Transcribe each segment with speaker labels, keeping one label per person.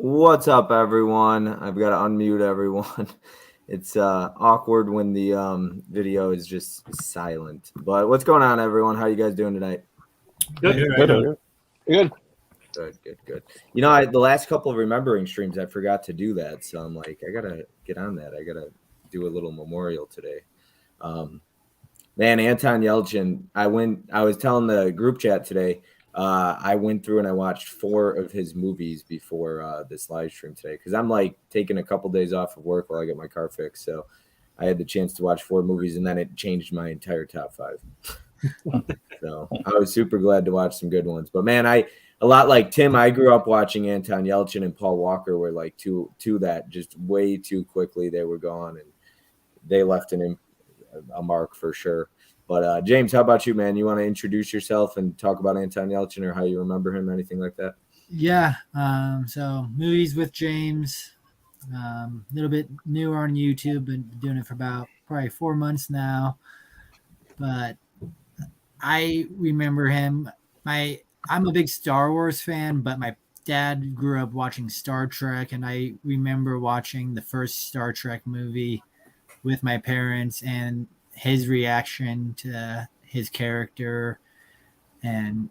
Speaker 1: What's up, everyone? I've got to unmute everyone. It's awkward when the video is just silent. But what's going on, everyone? How you guys doing tonight?
Speaker 2: Good.
Speaker 3: Good.
Speaker 1: Good. The last couple of remembering streams, I forgot to do that. So I'm like, I got to get on that. I got to do a little memorial today. Man, Anton Yelchin, I was telling the group chat today, I went through and I watched 4 of his movies before this live stream today because I'm like taking a couple days off of work while I get my car fixed. So I had the chance to watch 4 movies and then it changed my entire top 5. So I was super glad to watch some good ones. But man, a lot like Tim, I grew up watching Anton Yelchin and Paul Walker were like two that just way too quickly they were gone and they left a mark for sure. But James, how about you, man? You want to introduce yourself and talk about Anton Yelchin or how you remember him, anything like that?
Speaker 2: Yeah. So movies with James, a little bit newer on YouTube, been doing it for about probably 4 months now. But I remember him. I'm a big Star Wars fan, but my dad grew up watching Star Trek, and I remember watching the first Star Trek movie with my parents and his reaction to his character. And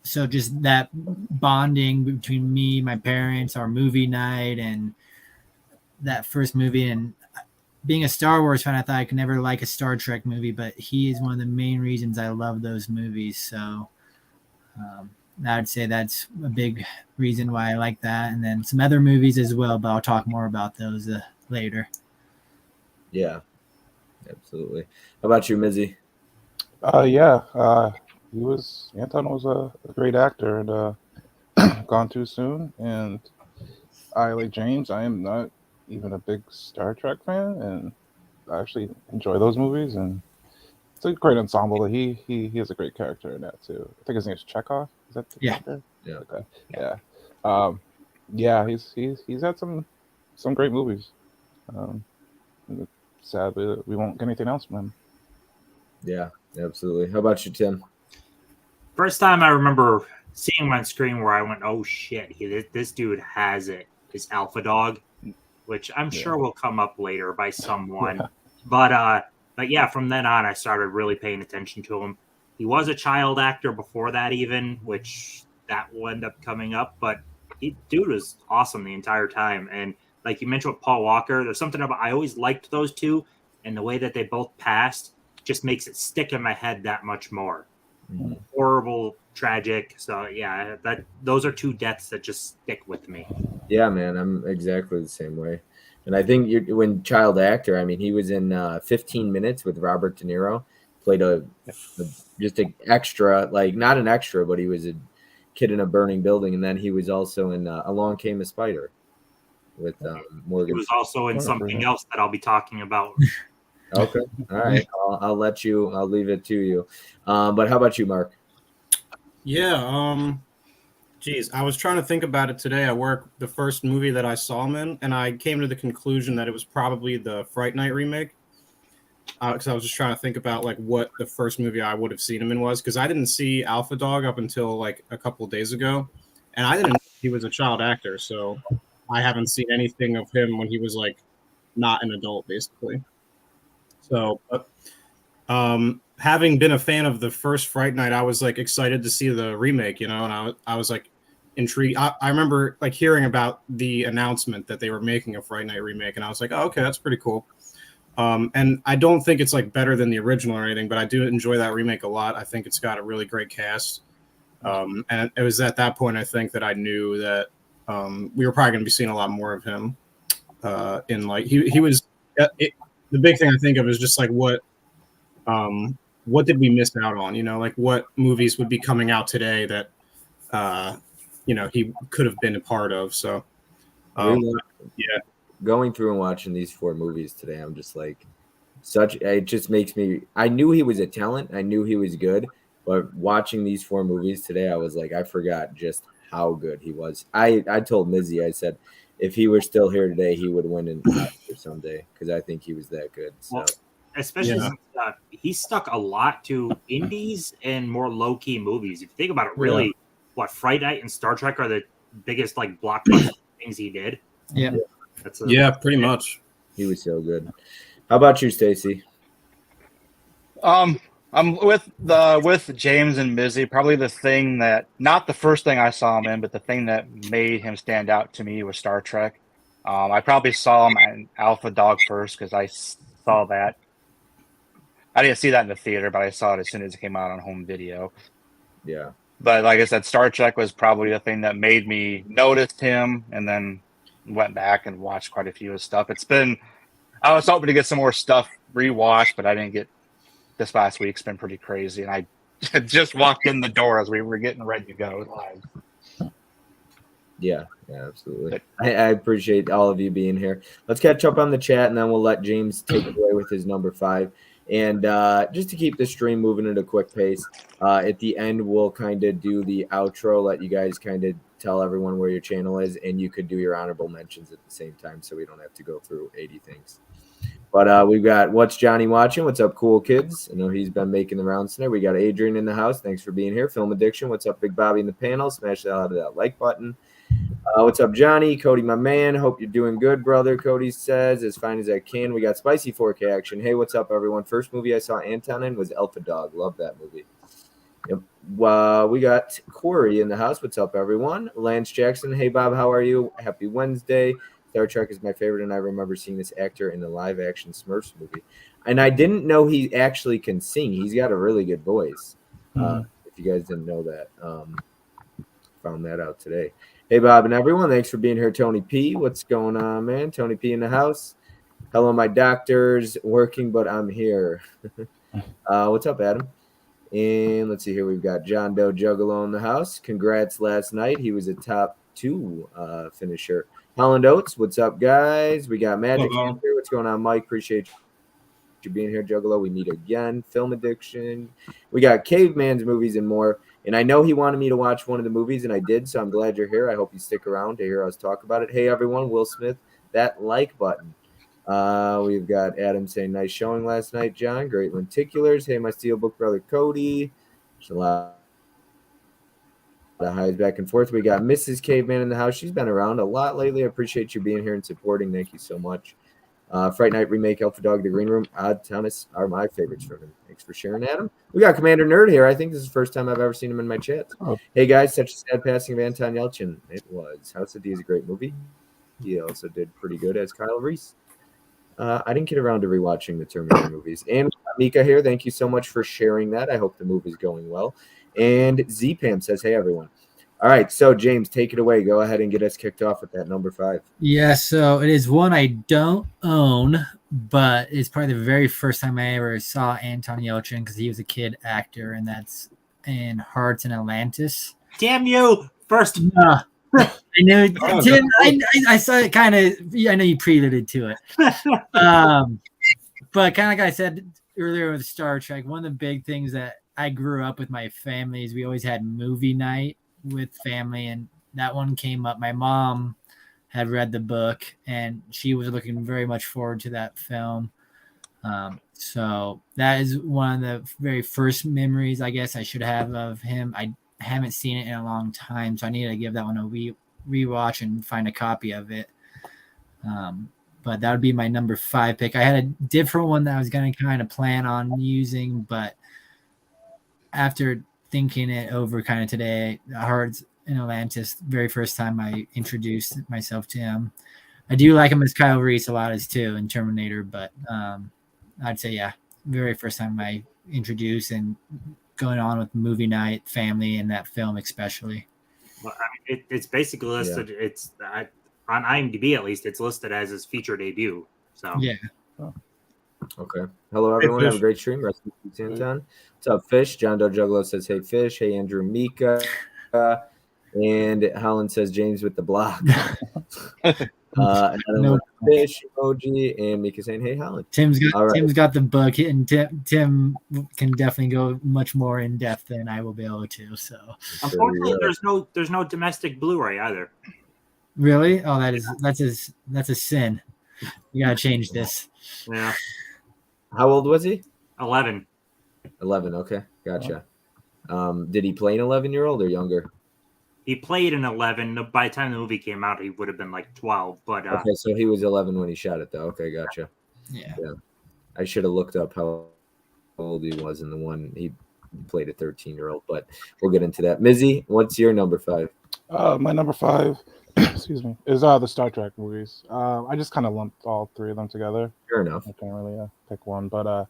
Speaker 2: so just that bonding between me, my parents, our movie night, and that first movie. And being a Star Wars fan, I thought I could never like a Star Trek movie, but he is one of the main reasons I love those movies. So I would say that's a big reason why I like that. And then some other movies as well, but I'll talk more about those later.
Speaker 1: Yeah, absolutely. How about you, Mizzy?
Speaker 3: Anton was a great actor and gone too soon. And I, like James, I am not even a big Star Trek fan, and I actually enjoy those movies. And it's a great ensemble. He has a great character in that too. I think his name is Chekhov. Is that the character?
Speaker 1: Yeah.
Speaker 3: Okay. Yeah. He's had some great movies. Sadly, we won't get anything else from him.
Speaker 1: Yeah, absolutely. How about you, Tim?
Speaker 4: First time I remember seeing him on screen where I went, "Oh shit, this dude has it." Is Alpha Dog, which I'm sure will come up later by someone. Yeah. But yeah, from then on, I started really paying attention to him. He was a child actor before that, even, which that will end up coming up. But dude was awesome the entire time. And like you mentioned with Paul Walker, there's something about I always liked those two, and the way that they both passed just makes it stick in my head that much more. Mm-hmm. Horrible, tragic. So yeah, those are 2 deaths that just stick with me.
Speaker 1: Yeah, man, I'm exactly the same way. And I think when child actor, I mean, he was in 15 Minutes with Robert De Niro, played just an extra, like not an extra, but he was a kid in a burning building. And then he was also in Along Came a Spider with Morgan.
Speaker 4: He was also in something else that I'll be talking about.
Speaker 1: Okay. All right. I'll leave it to you. But how about you, Mark?
Speaker 5: Yeah. I was trying to think about it today at work, the first movie that I saw him in, and I came to the conclusion that it was probably the Fright Night remake. Because I was just trying to think about like what the first movie I would have seen him in was, because I didn't see Alpha Dog up until like a couple of days ago, and I didn't know he was a child actor, so I haven't seen anything of him when he was like not an adult, basically. So, having been a fan of the first Fright Night, I was like excited to see the remake, and I was like intrigued. I remember like hearing about the announcement that they were making a Fright Night remake, and I was like, oh, okay, that's pretty cool. And I don't think it's like better than the original or anything, but I do enjoy that remake a lot. I think it's got a really great cast. And it was at that point, I think, that I knew that we were probably going to be seeing a lot more of him. In like he was the big thing I think of is just like what did we miss out on? Like what movies would be coming out today that he could have been a part of. So yeah.
Speaker 1: Going through and watching these 4 movies today, I'm just like it just makes me, I knew he was a talent. I knew he was good, but watching these 4 movies today, I was like, I forgot just how good he was. I told Mizzy, I said, if he were still here today, he would win an Oscar someday because I think he was that good. So.
Speaker 4: Well, especially since he stuck a lot to indies and more low-key movies. If you think about it, really, Fright Night and Star Trek are the biggest like blockbuster things he did.
Speaker 2: Yeah.
Speaker 5: Yeah, pretty much.
Speaker 1: He was so good. How about you, Stacy?
Speaker 6: I'm with James and Mizzy. Probably the thing that, not the first thing I saw him in, but the thing that made him stand out to me was Star Trek. I probably saw him in Alpha Dog first because I saw that. I didn't see that in the theater, but I saw it as soon as it came out on home video.
Speaker 1: Yeah.
Speaker 6: But like I said, Star Trek was probably the thing that made me notice him, and then went back and watched quite a few of his stuff. I was hoping to get some more stuff rewatched, but I didn't get. This last week's been pretty crazy, and I just walked in the door as we were getting ready to go live.
Speaker 1: Yeah, absolutely. I appreciate all of you being here. Let's catch up on the chat, and then we'll let James take it away with his number 5. And just to keep the stream moving at a quick pace, at the end, we'll kind of do the outro, let you guys kind of tell everyone where your channel is, and you could do your honorable mentions at the same time so we don't have to go through 80 things. But we've got What's Johnny Watching? What's up, cool kids? I know he's been making the rounds tonight. We got Adrian in the house. Thanks for being here. Film Addiction. What's up, Big Bobby in the panel? Smash the hell out of that like button. What's up, Johnny? Cody, my man. Hope you're doing good, brother. Cody says, as fine as I can. We got Spicy 4K action. Hey, what's up, everyone? First movie I saw Anton in was Alpha Dog. Love that movie. Yep. We got Corey in the house. What's up, everyone? Lance Jackson. Hey, Bob. How are you? Happy Wednesday. Star Trek is my favorite, and I remember seeing this actor in the live-action Smurfs movie. And I didn't know he actually can sing. He's got a really good voice. If you guys didn't know that, found that out today. Hey, Bob and everyone. Thanks for being here, Tony P. What's going on, man? Tony P in the house. Hello, my doctors. Working, but I'm here. What's up, Adam? And let's see here. We've got John Doe Juggalo in the house. Congrats last night. He was a top 2 finisher. Holland Oates, what's up, guys? We got Magic here. What's going on, Mike? Appreciate you being here, Juggalo. We meet again. Film Addiction. We got Caveman's movies and more. And I know he wanted me to watch one of the movies, and I did, so I'm glad you're here. I hope you stick around to hear us talk about it. Hey, everyone. Will Smith, that like button. We've got Adam saying, nice showing last night, John. Great lenticulars. Hey, my Steelbook brother, Cody. There's a lot the highs back and forth. We got Mrs. Caveman in the house. She's been around a lot lately. I appreciate you being here and supporting. Thank you so much. Fright Night Remake, Alpha Dog, The Green Room, Odd Thomas are my favorites from him. Thanks for sharing, Adam. We got Commander Nerd here. I think this is the first time I've ever seen him in my chat. Hey, guys, such a sad passing of Anton Yelchin. It was. House of D is a great movie. He also did pretty good as Kyle Reese. I didn't get around to rewatching the Terminator movies. And Mika here. Thank you so much for sharing that. I hope the movie's going well. And ZPam says, hey, everyone. All right, so James, take it away. Go ahead and get us kicked off with that number 5.
Speaker 2: Yeah, so it is one I don't own, but it's probably the very first time I ever saw Anton Yelchin because he was a kid actor, and that's in Hearts and Atlantis.
Speaker 4: Damn you! First.
Speaker 2: I know, Tim. I saw it kind of. I know you preluded to it, but kind of like I said earlier with Star Trek, one of the big things that I grew up with my family is we always had movie night with family, and that one came up. My mom had read the book, and she was looking very much forward to that film. So that is one of the very first memories I guess I should have of him. I haven't seen it in a long time, so I need to give that one a rewatch and find a copy of it. But that would be my number 5 pick. I had a different one that I was going to kind of plan on using, but after thinking it over kind of today, Hearts in Atlantis, very first time I introduced myself to him. I do like him as Kyle Reese a lot as too in Terminator, but I'd say, yeah, very first time I introduced and going on with movie night, family, and that film especially.
Speaker 4: Well, I mean, it's basically listed. Yeah. It's on IMDb at least. It's listed as his feature debut. So
Speaker 2: yeah.
Speaker 1: Oh. Okay. Hello, everyone. Have a great stream. Rest in peace, Anton. What's up, Fish? John Doe Juggalo says, hey, Fish. Hey, Andrew Mika. And Holland says, James with the block. No. Fish emoji. And Mika saying, hey, Holland.
Speaker 2: Tim's got the book, and Tim can definitely go much more in depth than I will be able to. So
Speaker 4: unfortunately, there's no domestic Blu-ray either.
Speaker 2: Really? Oh, that's a sin. You gotta change this.
Speaker 4: Yeah.
Speaker 1: How old was he?
Speaker 4: 11.
Speaker 1: 11. Okay, gotcha. Did he play an 11-year-old or younger?
Speaker 4: He played in 11. By the time the movie came out, he would have been like 12. But
Speaker 1: Okay, so he was 11 when he shot it, though. Okay, gotcha.
Speaker 2: Yeah.
Speaker 1: I should have looked up how old he was in the one he played a 13-year-old, but we'll get into that. Mizzy, what's your number 5?
Speaker 3: My number 5, excuse me, is the Star Trek movies. I just kind of lumped all 3 of them together.
Speaker 1: Fair enough.
Speaker 3: I can't really pick one, but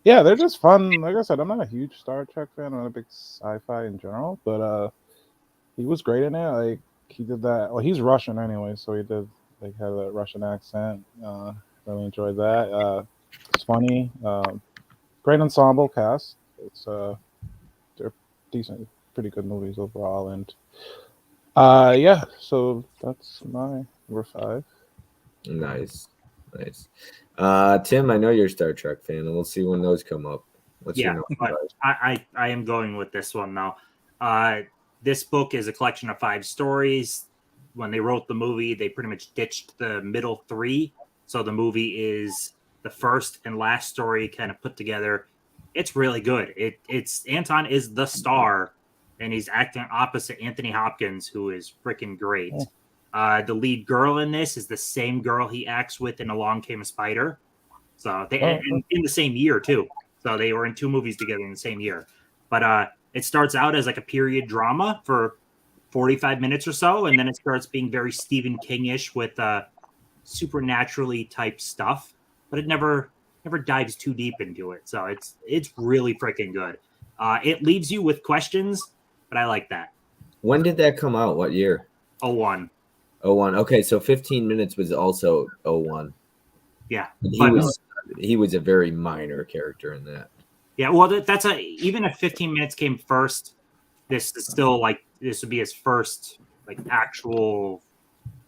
Speaker 3: yeah, they're just fun. Like I said, I'm not a huge Star Trek fan. I'm not a big sci-fi in general, but he was great in it. Like he did that. Well, he's Russian anyway, so he did like had a Russian accent. Really enjoyed that. It's funny. Great ensemble cast. It's they're decent, pretty good movies overall, and yeah. So that's my number 5.
Speaker 1: Nice. Tim, I know you're a Star Trek fan, and we'll see when those come up. What's your number 5?
Speaker 4: I am going with this one now. This book is a collection of 5 stories. When they wrote the movie, they pretty much ditched the middle 3. So the movie is the first and last story kind of put together. It's really good. It's Anton is the star, and he's acting opposite Anthony Hopkins, who is freaking great. The lead girl in this is the same girl he acts with in Along Came a Spider. So they in the same year too. So they were in 2 movies together in the same year. But it starts out as like a period drama for 45 minutes or so, and then it starts being very Stephen King-ish with supernaturally type stuff. But it never dives too deep into it. So it's really freaking good. It leaves you with questions, but I like that.
Speaker 1: When did that come out? What year?
Speaker 4: 01.
Speaker 1: 01. Okay, so 15 Minutes was also 01.
Speaker 4: Yeah.
Speaker 1: He was a very minor character in that.
Speaker 4: Yeah, well, even if 15 Minutes came first, this is still like this would be his first like actual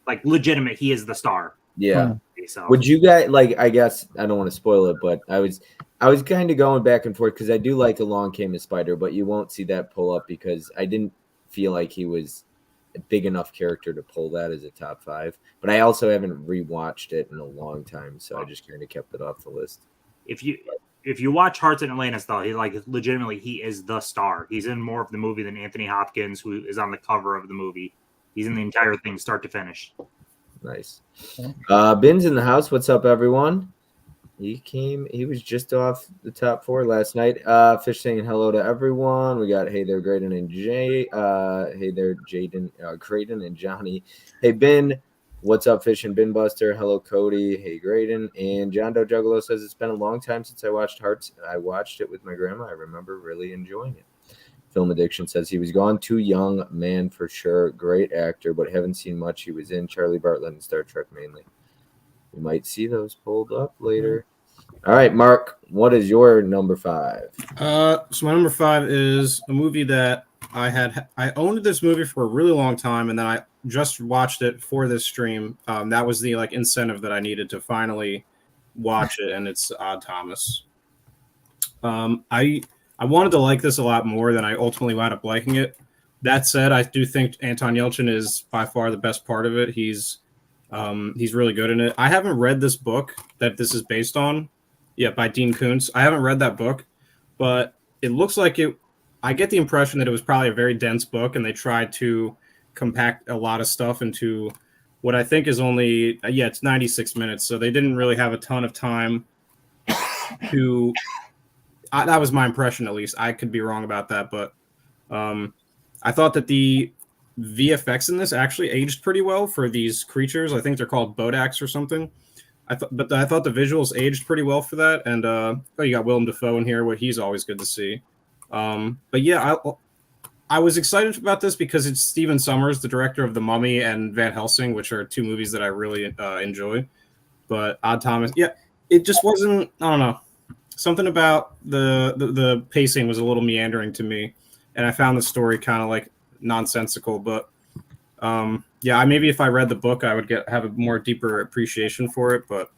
Speaker 4: like legitimate. He is the star.
Speaker 1: Yeah.
Speaker 4: So.
Speaker 1: Would you guys like? I guess I don't want to spoil it, but I was kind of going back and forth because I do like Along Came a Spider, but you won't see that pull up because I didn't feel like he was a big enough character to pull that as a top 5. But I also haven't rewatched it in a long time, so I just kind of kept it off the list.
Speaker 4: If you watch Hearts in Atlantis, though, he like legitimately he is the star. He's in more of the movie than Anthony Hopkins, who is on the cover of the movie. He's in the entire thing, start to finish.
Speaker 1: Nice. Ben's in the house. What's up, everyone? He was just off the top 4 last night. Fish saying hello to everyone. We got hey there, Graydon and Jay. Hey there, Jaden, Graydon and Johnny. Hey Ben, what's up, Fish and Bin Buster? Hello, Cody. Hey Graydon. And John Doe Juggalo says it's been a long time since I watched Hearts. I watched it with my grandma. I remember really enjoying it. Film Addiction says he was gone too young, man, for sure. Great actor, but haven't seen much. He was in Charlie Bartlett and Star Trek mainly. We might see those pulled up later. All right, Mark, what is your number 5?
Speaker 5: So my number 5 is a movie that I owned this movie for a really long time, and then I just watched it for this stream. That was the like incentive that I needed to finally watch it, and it's Odd Thomas. I wanted to like this a lot more than I ultimately wound up liking it. That said, I do think Anton Yelchin is by far the best part of it. He's really good in it. I haven't read this book that this is based on. Yeah, by Dean Koontz. I haven't read that book, but it looks like it. I get the impression that it was probably a very dense book, and they tried to compact a lot of stuff into what I think is only it's 96 minutes. So they didn't really have a ton of time to. That was my impression, at least. I could be wrong about that, but I thought that the VFX in this actually aged pretty well for these creatures. I think they're called Bodaks or something. I thought the visuals aged pretty well for that. And you got Willem Dafoe in here, what he's always good to see. But yeah, I was excited about this because it's Stephen Sommers, the director of The Mummy and Van Helsing, which are 2 movies that I really enjoy. But Odd Thomas, yeah, it just wasn't. I don't know. Something about the pacing was a little meandering to me, and I found the story kind of like nonsensical. But maybe if I read the book, I would have a more deeper appreciation for it. But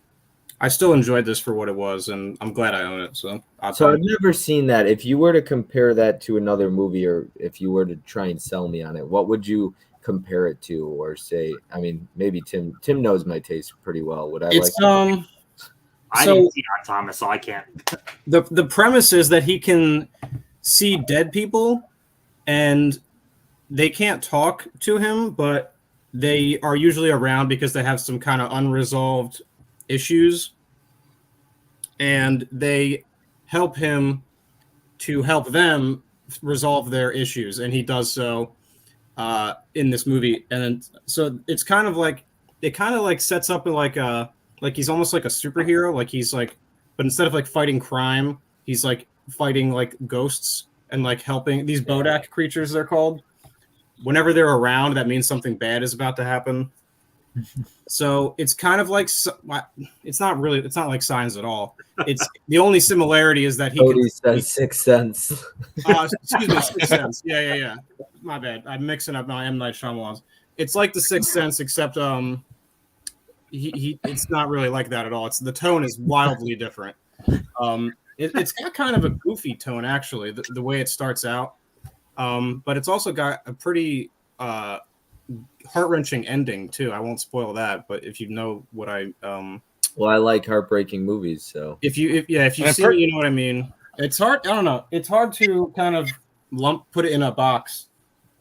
Speaker 5: I still enjoyed this for what it was, and I'm glad I own it. So
Speaker 1: I've never seen that. If you were to compare that to another movie, or if you were to try and sell me on it, what would you compare it to, or say? I mean, maybe Tim knows my taste pretty well. Would I like?
Speaker 4: I didn't see Odd Thomas, so I can't.
Speaker 5: The premise is that he can see dead people, and they can't talk to him, but they are usually around because they have some kind of unresolved issues, and they help him to help them resolve their issues, and he does so in this movie. And so it's kind of like it kind of like sets up like he's almost like a superhero, like he's like, but instead of like fighting crime, he's like fighting like ghosts and like helping these Bodak creatures, they're called. Whenever they're around, that means something bad is about to happen. So it's kind of like it's not like Signs at all. It's the only similarity is that
Speaker 1: Cody says Sixth Sense.
Speaker 5: Excuse me, Sixth Sense. Yeah. My bad. I'm mixing up my M. Night Shyamalan's. It's like the Sixth Sense, except it's not really like that at all. The tone is wildly different. It's got kind of a goofy tone actually, the way it starts out. But it's also got a pretty heart-wrenching ending too. I won't spoil that, but if you know what I
Speaker 1: well, I like heartbreaking movies, so
Speaker 5: if you see it, you know what I mean. It's hard. I don't know. It's hard to kind of put it in a box.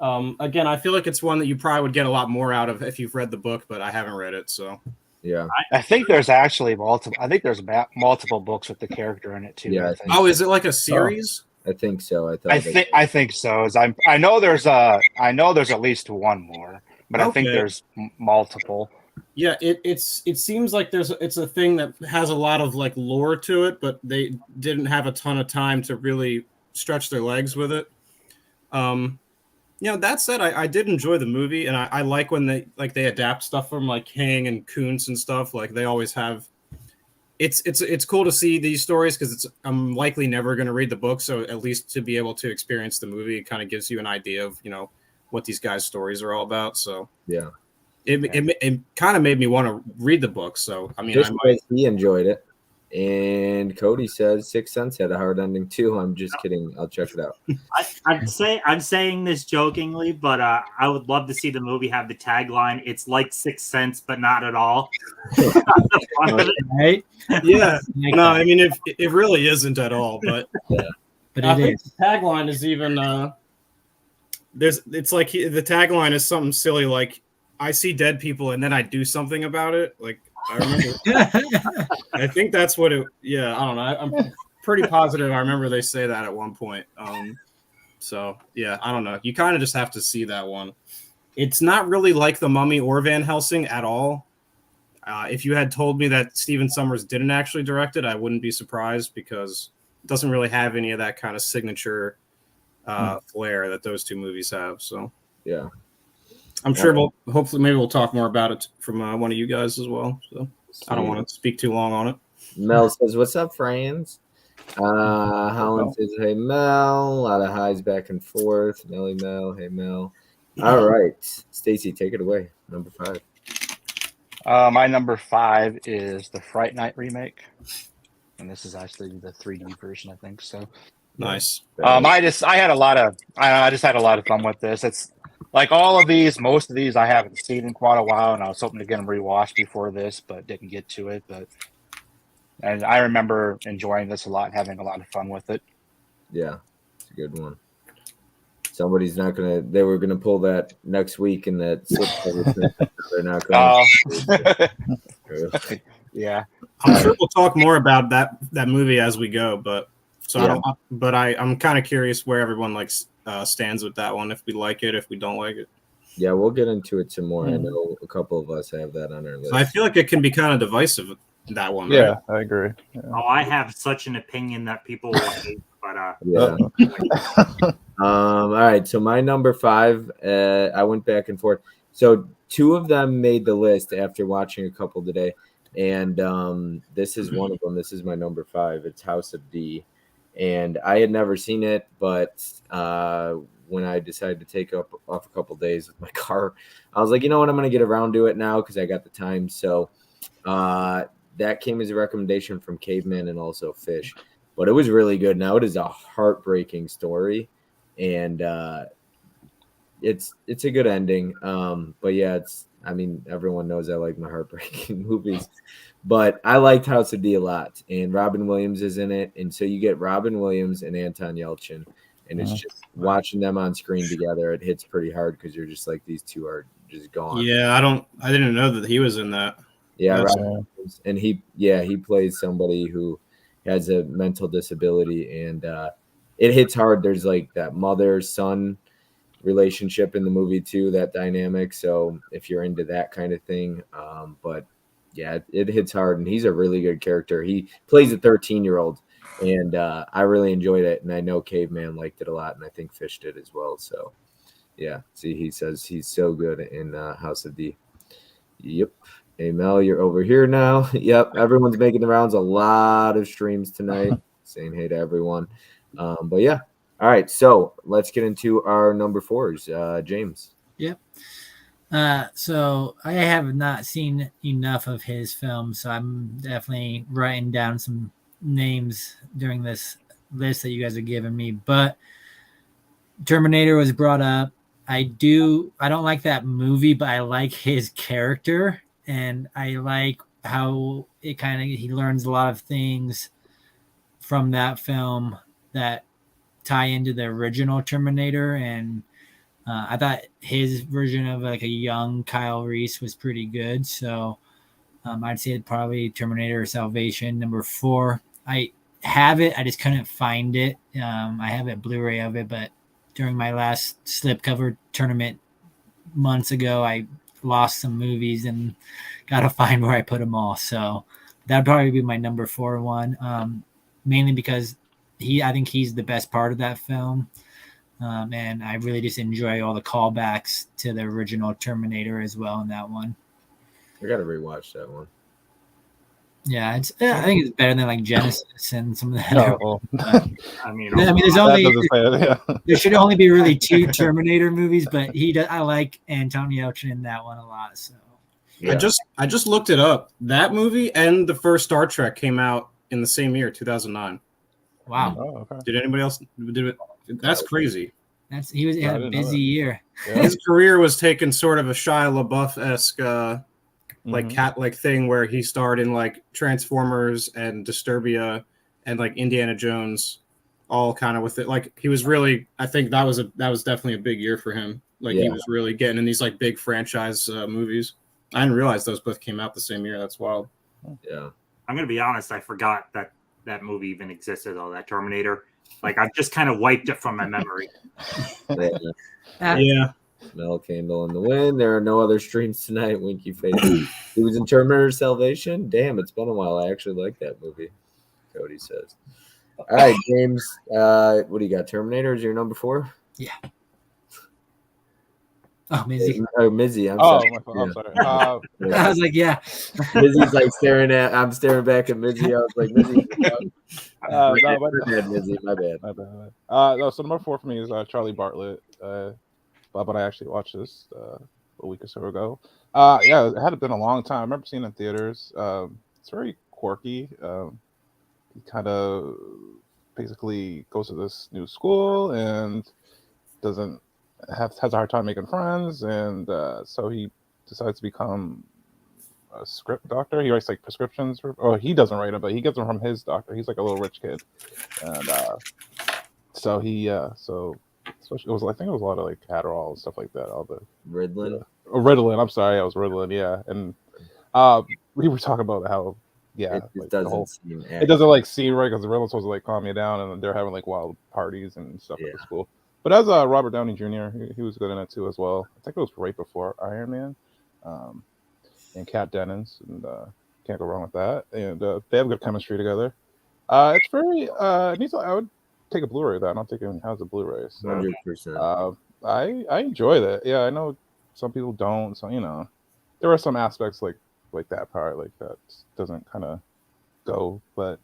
Speaker 5: Again, I feel like it's one that you probably would get a lot more out of if you've read the book, but I haven't read it, so
Speaker 1: yeah.
Speaker 6: I think there's actually multiple. I think there's multiple books with the character in it too.
Speaker 1: Yeah.
Speaker 5: Oh, is it like a series?
Speaker 1: I think so.
Speaker 6: I think so. I know there's at least one more, but I think there's multiple.
Speaker 5: Yeah, it seems like it's a thing that has a lot of like lore to it, but they didn't have a ton of time to really stretch their legs with it. That said, I did enjoy the movie, and I like when they adapt stuff from like Hang and Kuntz and stuff. Like they always have. It's cool to see these stories because I'm likely never going to read the book, so at least to be able to experience the movie, it kind of gives you an idea of what these guys' stories are all about. So
Speaker 1: yeah,
Speaker 5: it kind of made me want to read the book. So I mean,
Speaker 1: he enjoyed it, and Cody says Sixth Sense had a hard ending too. I'm just kidding. I'll check it out.
Speaker 4: I'm saying this jokingly, but I would love to see the movie have the tagline, "It's like Sixth Sense, but not at all."
Speaker 2: Right?
Speaker 5: Yeah. No, I mean it really isn't at all, but
Speaker 2: but
Speaker 5: I think the tagline is even it's like the tagline is something silly like I see dead people and then I do something about it. Like I remember I think that's what it I don't know. I'm pretty positive I remember they say that at one point. So yeah, I don't know. You kind of just have to see that one. It's not really like The Mummy or Van Helsing at all. If you had told me that Stephen Sommers didn't actually direct it, I wouldn't be surprised because it doesn't really have any of that kind of signature flair that those two movies have. So
Speaker 1: yeah,
Speaker 5: I'm sure maybe we'll talk more about it from one of you guys as well. So I don't want to speak too long on it.
Speaker 1: Mel says, "What's up, friends?" Holland says, "Hey, Mel." A lot of highs back and forth. Melly Mel, hey Mel. All right, Stacy, take it away. Number 5.
Speaker 6: My number 5 is the Fright Night remake, and this is actually the 3D version, I think. So
Speaker 5: nice.
Speaker 6: I just had a lot of fun with this. It's like all of these, most of these I haven't seen in quite a while, and I was hoping to get them rewatched before this, but didn't get to it. And I remember enjoying this a lot and having a lot of fun with it.
Speaker 1: Yeah, it's a good one. Somebody's not gonna. They were gonna pull that next week, and that they're not going.
Speaker 6: Yeah,
Speaker 5: I'm sure we'll talk more about that movie as we go. But I'm kind of curious where everyone stands with that one. If we like it, if we don't like it.
Speaker 1: Yeah, we'll get into it some more. I know a couple of us have that on our list.
Speaker 5: I feel like it can be kind of divisive. That one.
Speaker 3: Yeah,
Speaker 5: right?
Speaker 3: I agree. Yeah.
Speaker 4: Oh, I have such an opinion that people will hate, but
Speaker 1: yeah. All right. So my number 5, I went back and forth. So 2 of them made the list after watching a couple today, and this is one of them. This is my number 5. It's House of D, and I had never seen it, but when I decided to take off a couple days with my car, I was like, you know what, I'm gonna get around to it now because I got the time. So that came as a recommendation from Caveman and also Fish, but it was really good. Now it is a heartbreaking story, and it's a good ending. But yeah, everyone knows I like my heartbreaking movies, but I liked House of D a lot, and Robin Williams is in it, and so you get Robin Williams and Anton Yelchin, and it's just watching them on screen together. It hits pretty hard because you're just like, these two are just gone.
Speaker 5: Yeah, I didn't know that he was in that.
Speaker 1: Yeah,
Speaker 5: That's-
Speaker 1: Robin Williams. And he plays somebody who has a mental disability, and it hits hard. There's like that mother-son relationship in the movie too, that dynamic. So if you're into that kind of thing, but yeah, it hits hard, and he's a really good character. He plays a 13-year-old, and I really enjoyed it, and I know Caveman liked it a lot, and I think Fish did as well. So yeah, see, he says he's so good in House of D. Yep. Hey Mel, you're over here now. Yep, everyone's making the rounds. A lot of streams tonight. Saying hey to everyone. But yeah, all right. So let's get into our number 4s. James.
Speaker 2: Yep. So I have not seen enough of his films, so I'm definitely writing down some names during this list that you guys are giving me. But Terminator was brought up. I don't like that movie, but I like his character, and I like how he learns a lot of things from that film that tie into the original Terminator. And I thought his version of like a young Kyle Reese was pretty good. So I'd say probably Terminator Salvation, number 4. I have it. I just couldn't find it. I have a Blu-ray of it, but during my last slipcover tournament months ago, I lost some movies and got to find where I put them all. So that'd probably be my number 4 one, mainly because I think he's the best part of that film. And I really just enjoy all the callbacks to the original Terminator as well in that one.
Speaker 1: I got to rewatch that one.
Speaker 2: Yeah, I think it's better than like Genesis and some of the other.
Speaker 3: Oh,
Speaker 4: I mean,
Speaker 2: there's
Speaker 3: that doesn't say it.
Speaker 2: there should only be really 2 Terminator movies, but I like Anton Yelchin in that one a lot. So
Speaker 1: Yeah.
Speaker 5: I just looked it up. That movie and the first Star Trek came out in the same year, 2009.
Speaker 2: wow,
Speaker 3: Oh, okay.
Speaker 5: Did anybody else do it? That's crazy.
Speaker 2: he
Speaker 3: I
Speaker 2: had a
Speaker 3: didn't know
Speaker 2: busy
Speaker 3: that.
Speaker 2: year.
Speaker 3: Yeah.
Speaker 5: His career was taking sort of a Shia LaBeouf-esque like
Speaker 3: Mhm.
Speaker 5: cat-like thing where he starred in like Transformers and Disturbia and like Indiana Jones, all kind of with it. Like he was really, I think that was definitely a big year for him. Like he
Speaker 1: Yeah.
Speaker 5: was really getting in these like big franchise movies. I didn't realize those both came out the same year. That's wild.
Speaker 1: Yeah.
Speaker 4: I'm gonna be honest. I forgot that movie even existed. All that Terminator. Like I've just kind of wiped it from my memory.
Speaker 5: Yeah.
Speaker 1: Mel Candle in the win. There are no other streams tonight. Winky face. He was in Terminator Salvation. Damn, it's been a while. I actually like that movie. Cody says. All right, James. What do you got? Terminator is your number 4?
Speaker 2: Oh, Mizzy.
Speaker 1: Oh, Mizzy. I'm
Speaker 3: Oh,
Speaker 1: sorry.
Speaker 3: my fault. I'm sorry.
Speaker 2: I was like, yeah.
Speaker 1: Mizzy's like I'm staring back at Mizzy. I was like, Mizzy.
Speaker 3: No,
Speaker 1: my
Speaker 3: but-
Speaker 1: bad, Mizzy. My bad.
Speaker 3: My bad. No, so number 4 for me is Charlie Bartlett. But I actually watched this a week or so ago. Yeah, it had been a long time. I remember seeing it in theaters. It's very quirky. He kind of basically goes to this new school and has a hard time making friends, and so he decides to become a script doctor. He writes like prescriptions he doesn't write them, but he gets them from his doctor. He's like a little rich kid, and so he especially I think it was a lot of like Adderall and stuff like that. All the
Speaker 1: Ritalin.
Speaker 3: Ritalin. I'm sorry, I was Ritalin. Yeah, and we were talking about how
Speaker 1: It
Speaker 3: like,
Speaker 1: doesn't seem.
Speaker 3: it doesn't like seem right because the Ritalin supposed to like calm you down, and they're having like wild parties and stuff at the school. But as Robert Downey Jr., he was good in it too as well. I think it was right before Iron Man, and Kat Dennings, and can't go wrong with that. And they have good chemistry together. It's very needs. I would take a Blu-ray of that. I don't think anyone has a Blu-ray. So
Speaker 1: 100%.
Speaker 3: I enjoyed it. Yeah, I know some people don't. So there are some aspects like that part like that doesn't kind of go, but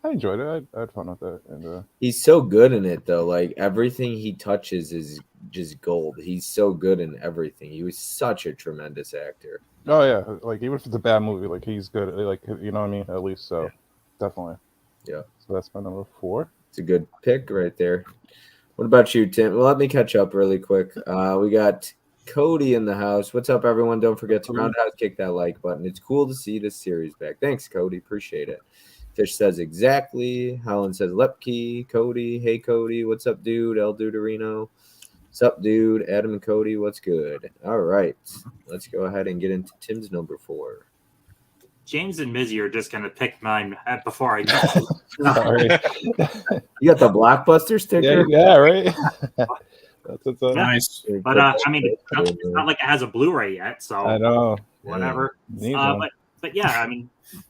Speaker 3: I enjoyed it. I had fun with it, and
Speaker 1: He's so good in it though. Like everything he touches is just gold. He's so good in everything. He was such a tremendous actor.
Speaker 3: oh yeah, like even if it's a bad movie, like he's good. Like you know what I mean? At least so, definitely.
Speaker 1: Yeah.
Speaker 3: So that's my number 4.
Speaker 1: It's a good pick right there. What about you, Tim? Well, let me catch up really quick. We got Cody in the house. What's up, everyone? Don't forget to roundhouse kick that like button. It's cool to see this series back. Thanks, Cody. Appreciate it. Fish says exactly. Holland says Lepke. Cody, hey Cody, what's up, dude? El Duderino, what's up, dude? Adam and Cody, what's good? All right, let's go ahead and get into Tim's number 4.
Speaker 4: James and Mizzy are just gonna pick mine before I know.
Speaker 3: Sorry.
Speaker 1: You got the Blockbuster sticker?
Speaker 3: Yeah, right. That's
Speaker 5: Nice.
Speaker 4: But I mean, it's not like it has a Blu-ray yet, so
Speaker 3: I know.
Speaker 4: whatever.
Speaker 3: Need one.
Speaker 4: But yeah, I mean,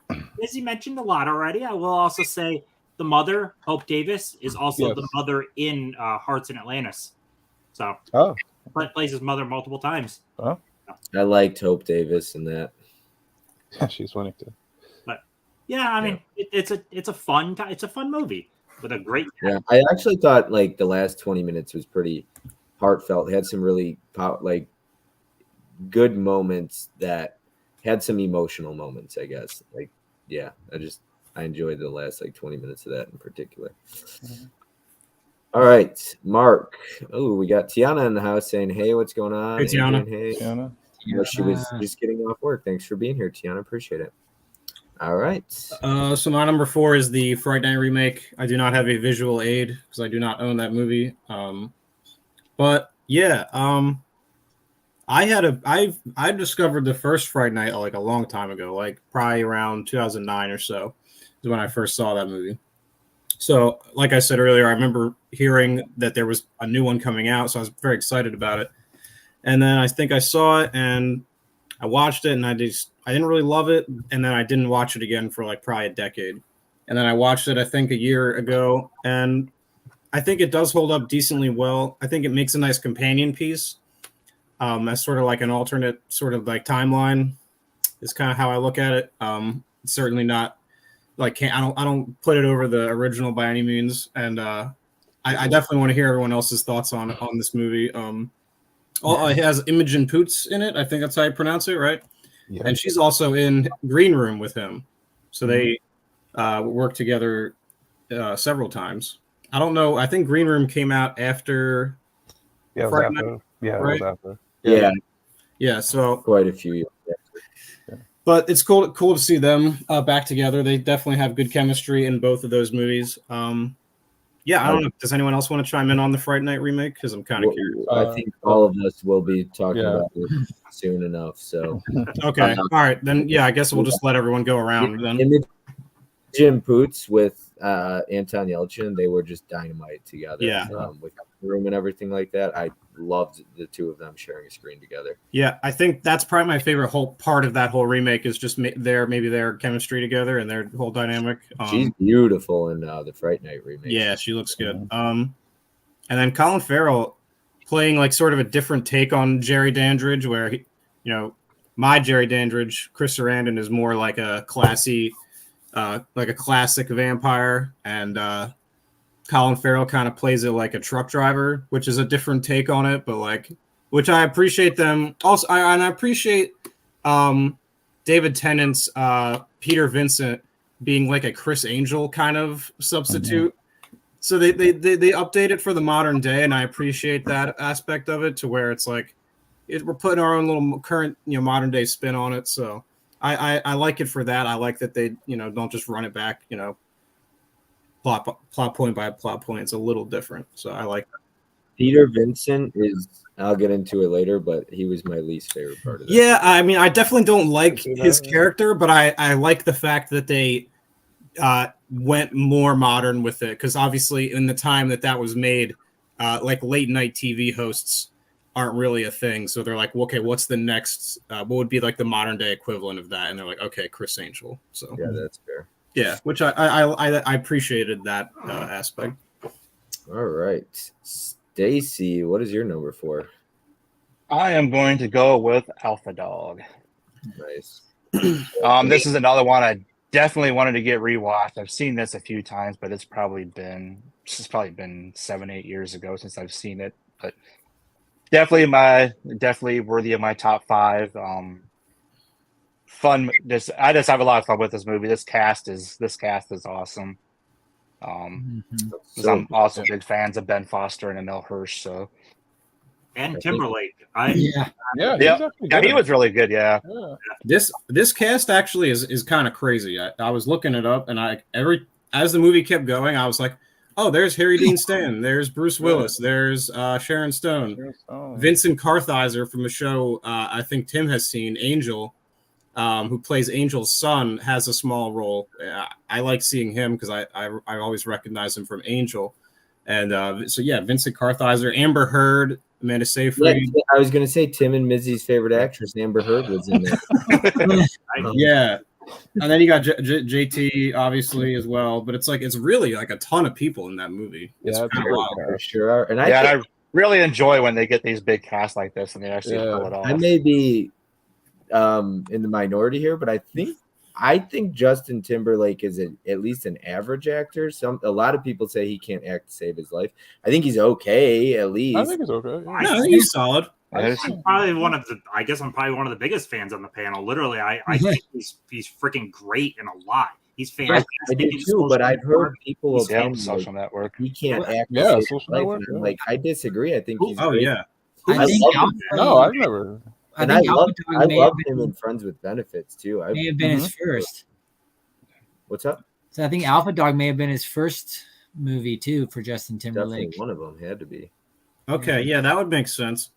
Speaker 4: Mizzy mentioned a lot already. I will also say the mother, Hope Davis, is also
Speaker 3: Yes.
Speaker 4: the mother in Hearts in Atlantis. So
Speaker 3: Oh,
Speaker 4: plays his mother multiple times.
Speaker 3: oh,
Speaker 1: I liked Hope Davis in that.
Speaker 3: she's funny too.
Speaker 4: Yeah, I mean, it's a fun movie with a great.
Speaker 1: Yeah, I actually thought like the last 20 minutes was pretty heartfelt. It had some really like good moments that had some emotional moments, I guess. Like, yeah, I enjoyed the last like 20 minutes of that in particular. All right, Mark. Oh, we got Tiana in the house saying, "Hey, what's going on?"
Speaker 5: Hey, Tiana.
Speaker 1: Adrian, hey.
Speaker 3: Tiana?
Speaker 1: She was just getting off work. Thanks for being here, Tiana. Appreciate it. All right.
Speaker 5: So my number 4 is the Fright Night remake. I do not have a visual aid because I do not own that movie. But yeah, I discovered the first Fright Night like a long time ago, like probably around 2009 or so is when I first saw that movie. So like I said earlier, I remember hearing that there was a new one coming out, so I was very excited about it. And then I think I saw it and I watched it and I didn't really love it. And then I didn't watch it again for like probably a decade. And then I watched it, I think, a year ago. And I think it does hold up decently well. I think it makes a nice companion piece. As sort of like an alternate sort of like timeline is kind of how I look at it. It's certainly not like, I don't put it over the original by any means. And I definitely want to hear everyone else's thoughts on this movie. It has Imogen Poots in it. I think that's how you pronounce it, right?
Speaker 3: Yeah.
Speaker 5: And she's also in Green Room with him. So they work together several times. I don't know. I think Green Room came out after.
Speaker 3: Yeah, it was
Speaker 5: Fright
Speaker 3: after.
Speaker 5: Night,
Speaker 3: Yeah,
Speaker 5: right?
Speaker 3: it was after.
Speaker 1: Yeah,
Speaker 5: Yeah. So,
Speaker 1: quite a few years.
Speaker 5: but it's cool to see them back together. They definitely have good chemistry in both of those movies. Yeah, I don't know. Does anyone else want to chime in on the Fright Night remake? Because I'm kind of curious.
Speaker 1: I think all of us will be talking
Speaker 3: Yeah.
Speaker 1: about it soon enough. So
Speaker 5: Okay. All right. Then, yeah, I guess we'll just let everyone go around then.
Speaker 1: Imogen Poots with Anton Yelchin, they were just dynamite together.
Speaker 5: Yeah.
Speaker 1: With the room and everything like that. I loved the two of them sharing a screen together.
Speaker 5: Yeah, I think that's probably my favorite whole part of that whole remake is just their chemistry together and their whole dynamic.
Speaker 1: She's beautiful in the Fright Night remake.
Speaker 5: Yeah, she looks good. And then Colin Farrell playing like sort of a different take on Jerry Dandridge, where my Jerry Dandridge, Chris Sarandon, is more like a classy, like a classic vampire, and Colin Farrell kind of plays it like a truck driver, which is a different take on it, but like, which I appreciate them also. I appreciate David Tennant's Peter Vincent being like a Chris Angel kind of substitute. Mm-hmm. So they update it for the modern day, and I appreciate that aspect of it to where it's like we're putting our own little current modern day spin on it. So I like it for that. I like that they don't just run it back plot point by plot point. It's a little different, so I like that.
Speaker 1: Peter Vincent is, I'll get into it later, but he was my least favorite part of that.
Speaker 5: Yeah, I mean, I definitely don't like his character, but I like the fact that they went more modern with it, because obviously in the time that was made, like late night TV hosts aren't really a thing. So they're like, okay, what's the next? What would be like the modern day equivalent of that? And they're like, okay, Chris Angel. So
Speaker 1: yeah, that's fair.
Speaker 5: Yeah, which I appreciated that aspect.
Speaker 1: All right, Stacy, what is your number 4?
Speaker 6: I am going to go with Alpha Dog.
Speaker 1: Nice.
Speaker 6: This is another one I definitely wanted to get rewatched. I've seen this a few times, but it's probably been 7-8 years ago since I've seen it. But definitely worthy of my top 5. Fun. I just have a lot of fun with this movie. This cast is awesome. I'm also big fans of Ben Foster and Emil Hirsch, so
Speaker 4: And
Speaker 1: I think-
Speaker 4: Timberlake.
Speaker 2: Yeah.
Speaker 3: Yeah,
Speaker 6: Yeah.
Speaker 3: he's actually
Speaker 6: Yeah,
Speaker 3: good.
Speaker 6: he was really good. Yeah.
Speaker 3: Yeah.
Speaker 5: This cast actually is kind of crazy. I was looking it up, and as the movie kept going, I was like, oh, there's Harry Dean Stanton, there's Bruce Willis, there's Sharon Stone, Vincent Kartheiser from a show I think Tim has seen, Angel, who plays Angel's son, has a small role. I like seeing him because I always recognize him from Angel. And so yeah, Vincent Kartheiser, Amber Heard, Amanda Seyfried.
Speaker 1: Yeah, I was gonna say Tim and Mizzy's favorite actress, Amber Heard, was in there.
Speaker 5: Yeah. And then you got JT obviously as well, but it's really like a ton of people in that movie. It's
Speaker 3: Yeah,
Speaker 5: kind of wild.
Speaker 1: For sure are. And
Speaker 6: Yeah,
Speaker 1: I
Speaker 6: and I really enjoy when they get these big casts like this and they actually pull it off.
Speaker 1: I may be in the minority here, but I think Justin Timberlake is at least an average actor. A lot of people say he can't act to save his life. I think he's okay, at least.
Speaker 3: I think it's okay. Yeah.
Speaker 5: No, I think he's solid.
Speaker 4: I'm probably one of the biggest fans on the panel. Literally, I think he's freaking great in a lot. He's fantastic.
Speaker 1: I do
Speaker 4: in
Speaker 1: too,
Speaker 4: Social
Speaker 1: but I've heard
Speaker 4: Network.
Speaker 1: people
Speaker 6: Yeah,
Speaker 1: tell me
Speaker 6: Social Network.
Speaker 1: he can't act.
Speaker 3: Yeah,
Speaker 1: to save his
Speaker 3: Social
Speaker 1: life,
Speaker 3: Network,
Speaker 1: and I'm
Speaker 3: yeah.
Speaker 1: like, I disagree. I think he's.
Speaker 5: Oh
Speaker 1: great.
Speaker 5: yeah.
Speaker 2: I think
Speaker 1: love
Speaker 2: Alpha,
Speaker 3: No, I've never.
Speaker 1: And
Speaker 2: I
Speaker 1: I
Speaker 2: think
Speaker 1: love
Speaker 2: Alpha Dog
Speaker 1: him in Friends with Benefits too.
Speaker 2: may have been his first.
Speaker 1: What's up?
Speaker 2: So I think Alpha Dog may have been his first movie too for Justin
Speaker 1: Definitely
Speaker 2: Timberlake.
Speaker 1: one of them had to be.
Speaker 5: Okay, yeah, that would make sense.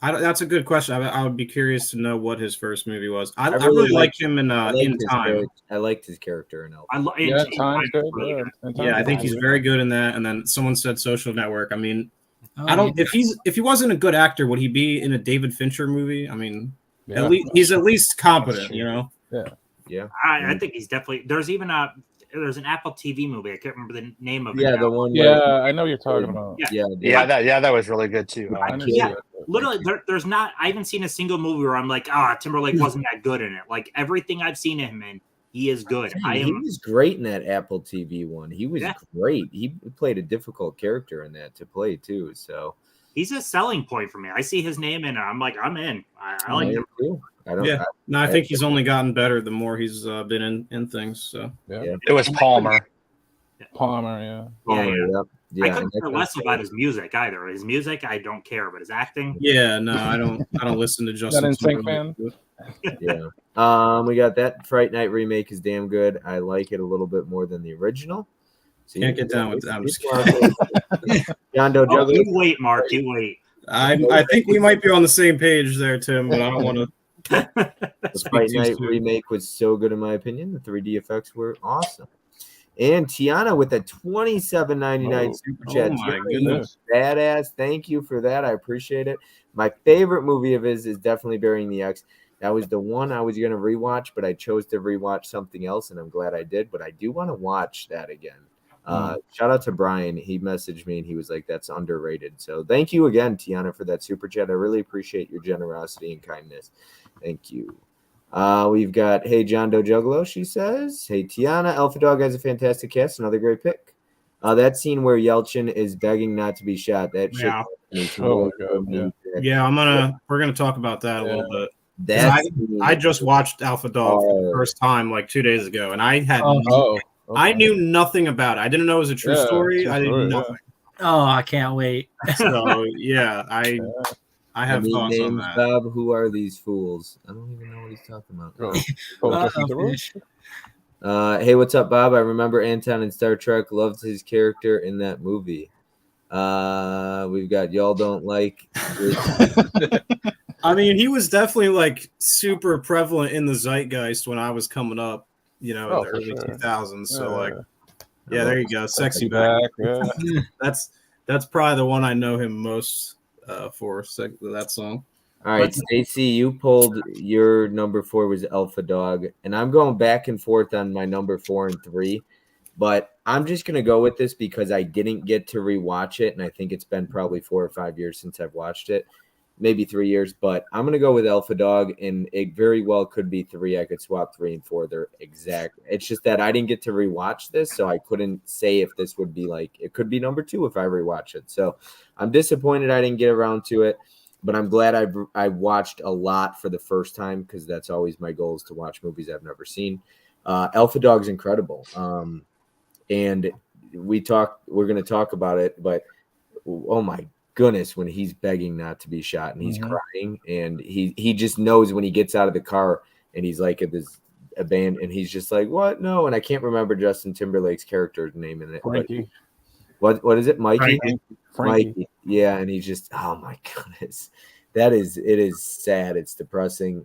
Speaker 5: That's a good question. I would be curious to know what his first movie was. I really like him in In Time.
Speaker 1: I liked his character in Elf.
Speaker 3: Yeah, Time's good.
Speaker 4: Really good.
Speaker 5: Yeah, I think he's very good in that. And then someone said Social Network. I mean,
Speaker 2: Oh,
Speaker 5: I don't.
Speaker 2: yeah.
Speaker 5: If he wasn't a good actor, would he be in a David Fincher movie? I mean,
Speaker 3: Yeah.
Speaker 5: he's at least competent, you know.
Speaker 1: Yeah.
Speaker 4: I think he's definitely. There's even there's an Apple TV movie. I can't remember the name of it.
Speaker 1: Yeah,
Speaker 4: now.
Speaker 1: the one.
Speaker 3: Yeah, I know what you're talking about.
Speaker 4: Yeah.
Speaker 6: That was really good too.
Speaker 3: I didn't
Speaker 4: Yeah.
Speaker 3: see it.
Speaker 4: Literally, there's not. I haven't seen a single movie where I'm like, Timberlake wasn't that good in it. Like everything I've seen him in, he is good.
Speaker 1: He was great in that Apple TV one. He was
Speaker 4: Yeah.
Speaker 1: great. He played a difficult character in that to play too. So
Speaker 4: he's a selling point for me. I see his name in it. I'm like, I'm in. I like him.
Speaker 1: too. I don't.
Speaker 5: Yeah. No, I think he's only gotten better the more he's been in things. So
Speaker 3: Yeah.
Speaker 6: It was Palmer.
Speaker 3: Palmer, yeah.
Speaker 1: Yeah.
Speaker 4: I couldn't care less about his music either. His music, I don't care, but his acting.
Speaker 5: yeah, no, I don't listen to Justin.
Speaker 3: Not NSYNC
Speaker 5: Timberlake.
Speaker 1: Yeah. We got that Fright Night remake is damn good. I like it a little bit more than the original. So
Speaker 5: Can't get down with that. I'm just
Speaker 1: John Doe
Speaker 4: Oh,
Speaker 1: Juggler.
Speaker 4: you wait, Mark. You wait.
Speaker 5: I think we might be on the same page there, Tim, but I don't want to.
Speaker 1: The Fright Night remake was so good in my opinion. The 3D effects were awesome. And Tiana with a $27.99 super chat.
Speaker 5: Oh my
Speaker 1: Tiana,
Speaker 5: goodness.
Speaker 1: badass. Thank you for that. I appreciate it. My favorite movie of his is definitely Burying the Ex. That was the one I was going to rewatch, but I chose to rewatch something else, and I'm glad I did. But I do want to watch that again. Shout out to Brian. He messaged me, and he was like, that's underrated. So thank you again, Tiana, for that super chat. I really appreciate your generosity and kindness. Thank you. We've got, hey, John Doe Juggalo, she says. Hey, Tiana, Alpha Dog has a fantastic cast. Another great pick. That scene where Yelchin is begging not to be shot. That shit.
Speaker 5: Yeah.
Speaker 3: Oh, my God,
Speaker 5: Yeah, we're gonna talk about that a little bit.
Speaker 1: That
Speaker 5: I just watched Alpha Dog for the first time like 2 days ago, and I had I knew nothing about it. I didn't know it was a true story. I didn't know.
Speaker 2: Oh, I can't wait.
Speaker 5: So yeah, I have thoughts on
Speaker 1: names,
Speaker 5: that.
Speaker 1: Bob, who are these fools? I don't even know what he's talking about. Hey, what's up, Bob? I remember Anton in Star Trek. Loved his character in that movie. We've got y'all don't like.
Speaker 5: I mean, he was definitely like super prevalent in the zeitgeist when I was coming up, in the early 2000s. So yeah, there you go, Sexy Back.
Speaker 3: Yeah.
Speaker 5: That's probably the one I know him most for that song.
Speaker 1: All right, Stacy, you pulled your number 4 was Alpha Dog, and I'm going back and forth on my number 4 and 3, but I'm just gonna go with this because I didn't get to rewatch it, and I think it's been probably 4 or 5 years since I've watched it, maybe 3 years. But I'm gonna go with Alpha Dog, and it very well could be 3. I could swap 3 and 4. They're exact. It's just that I didn't get to rewatch this, so I couldn't say if this would be like it could be number 2 if I rewatch it. So I'm disappointed I didn't get around to it. But I'm glad I watched a lot for the first time because that's always my goal is to watch movies I've never seen. Alpha Dog's incredible. And we're going to talk about it, but oh my goodness, when he's begging not to be shot and he's
Speaker 3: Mhm.
Speaker 1: crying, and he just knows when he gets out of the car and he's like at this abandoned, and he's just like, what? No, and I can't remember Justin Timberlake's character's name in it.
Speaker 3: Frankie.
Speaker 1: But what is it, Mikey?
Speaker 3: Frankie.
Speaker 1: Mikey. Yeah, and he's just, oh my goodness. It is sad. It's depressing.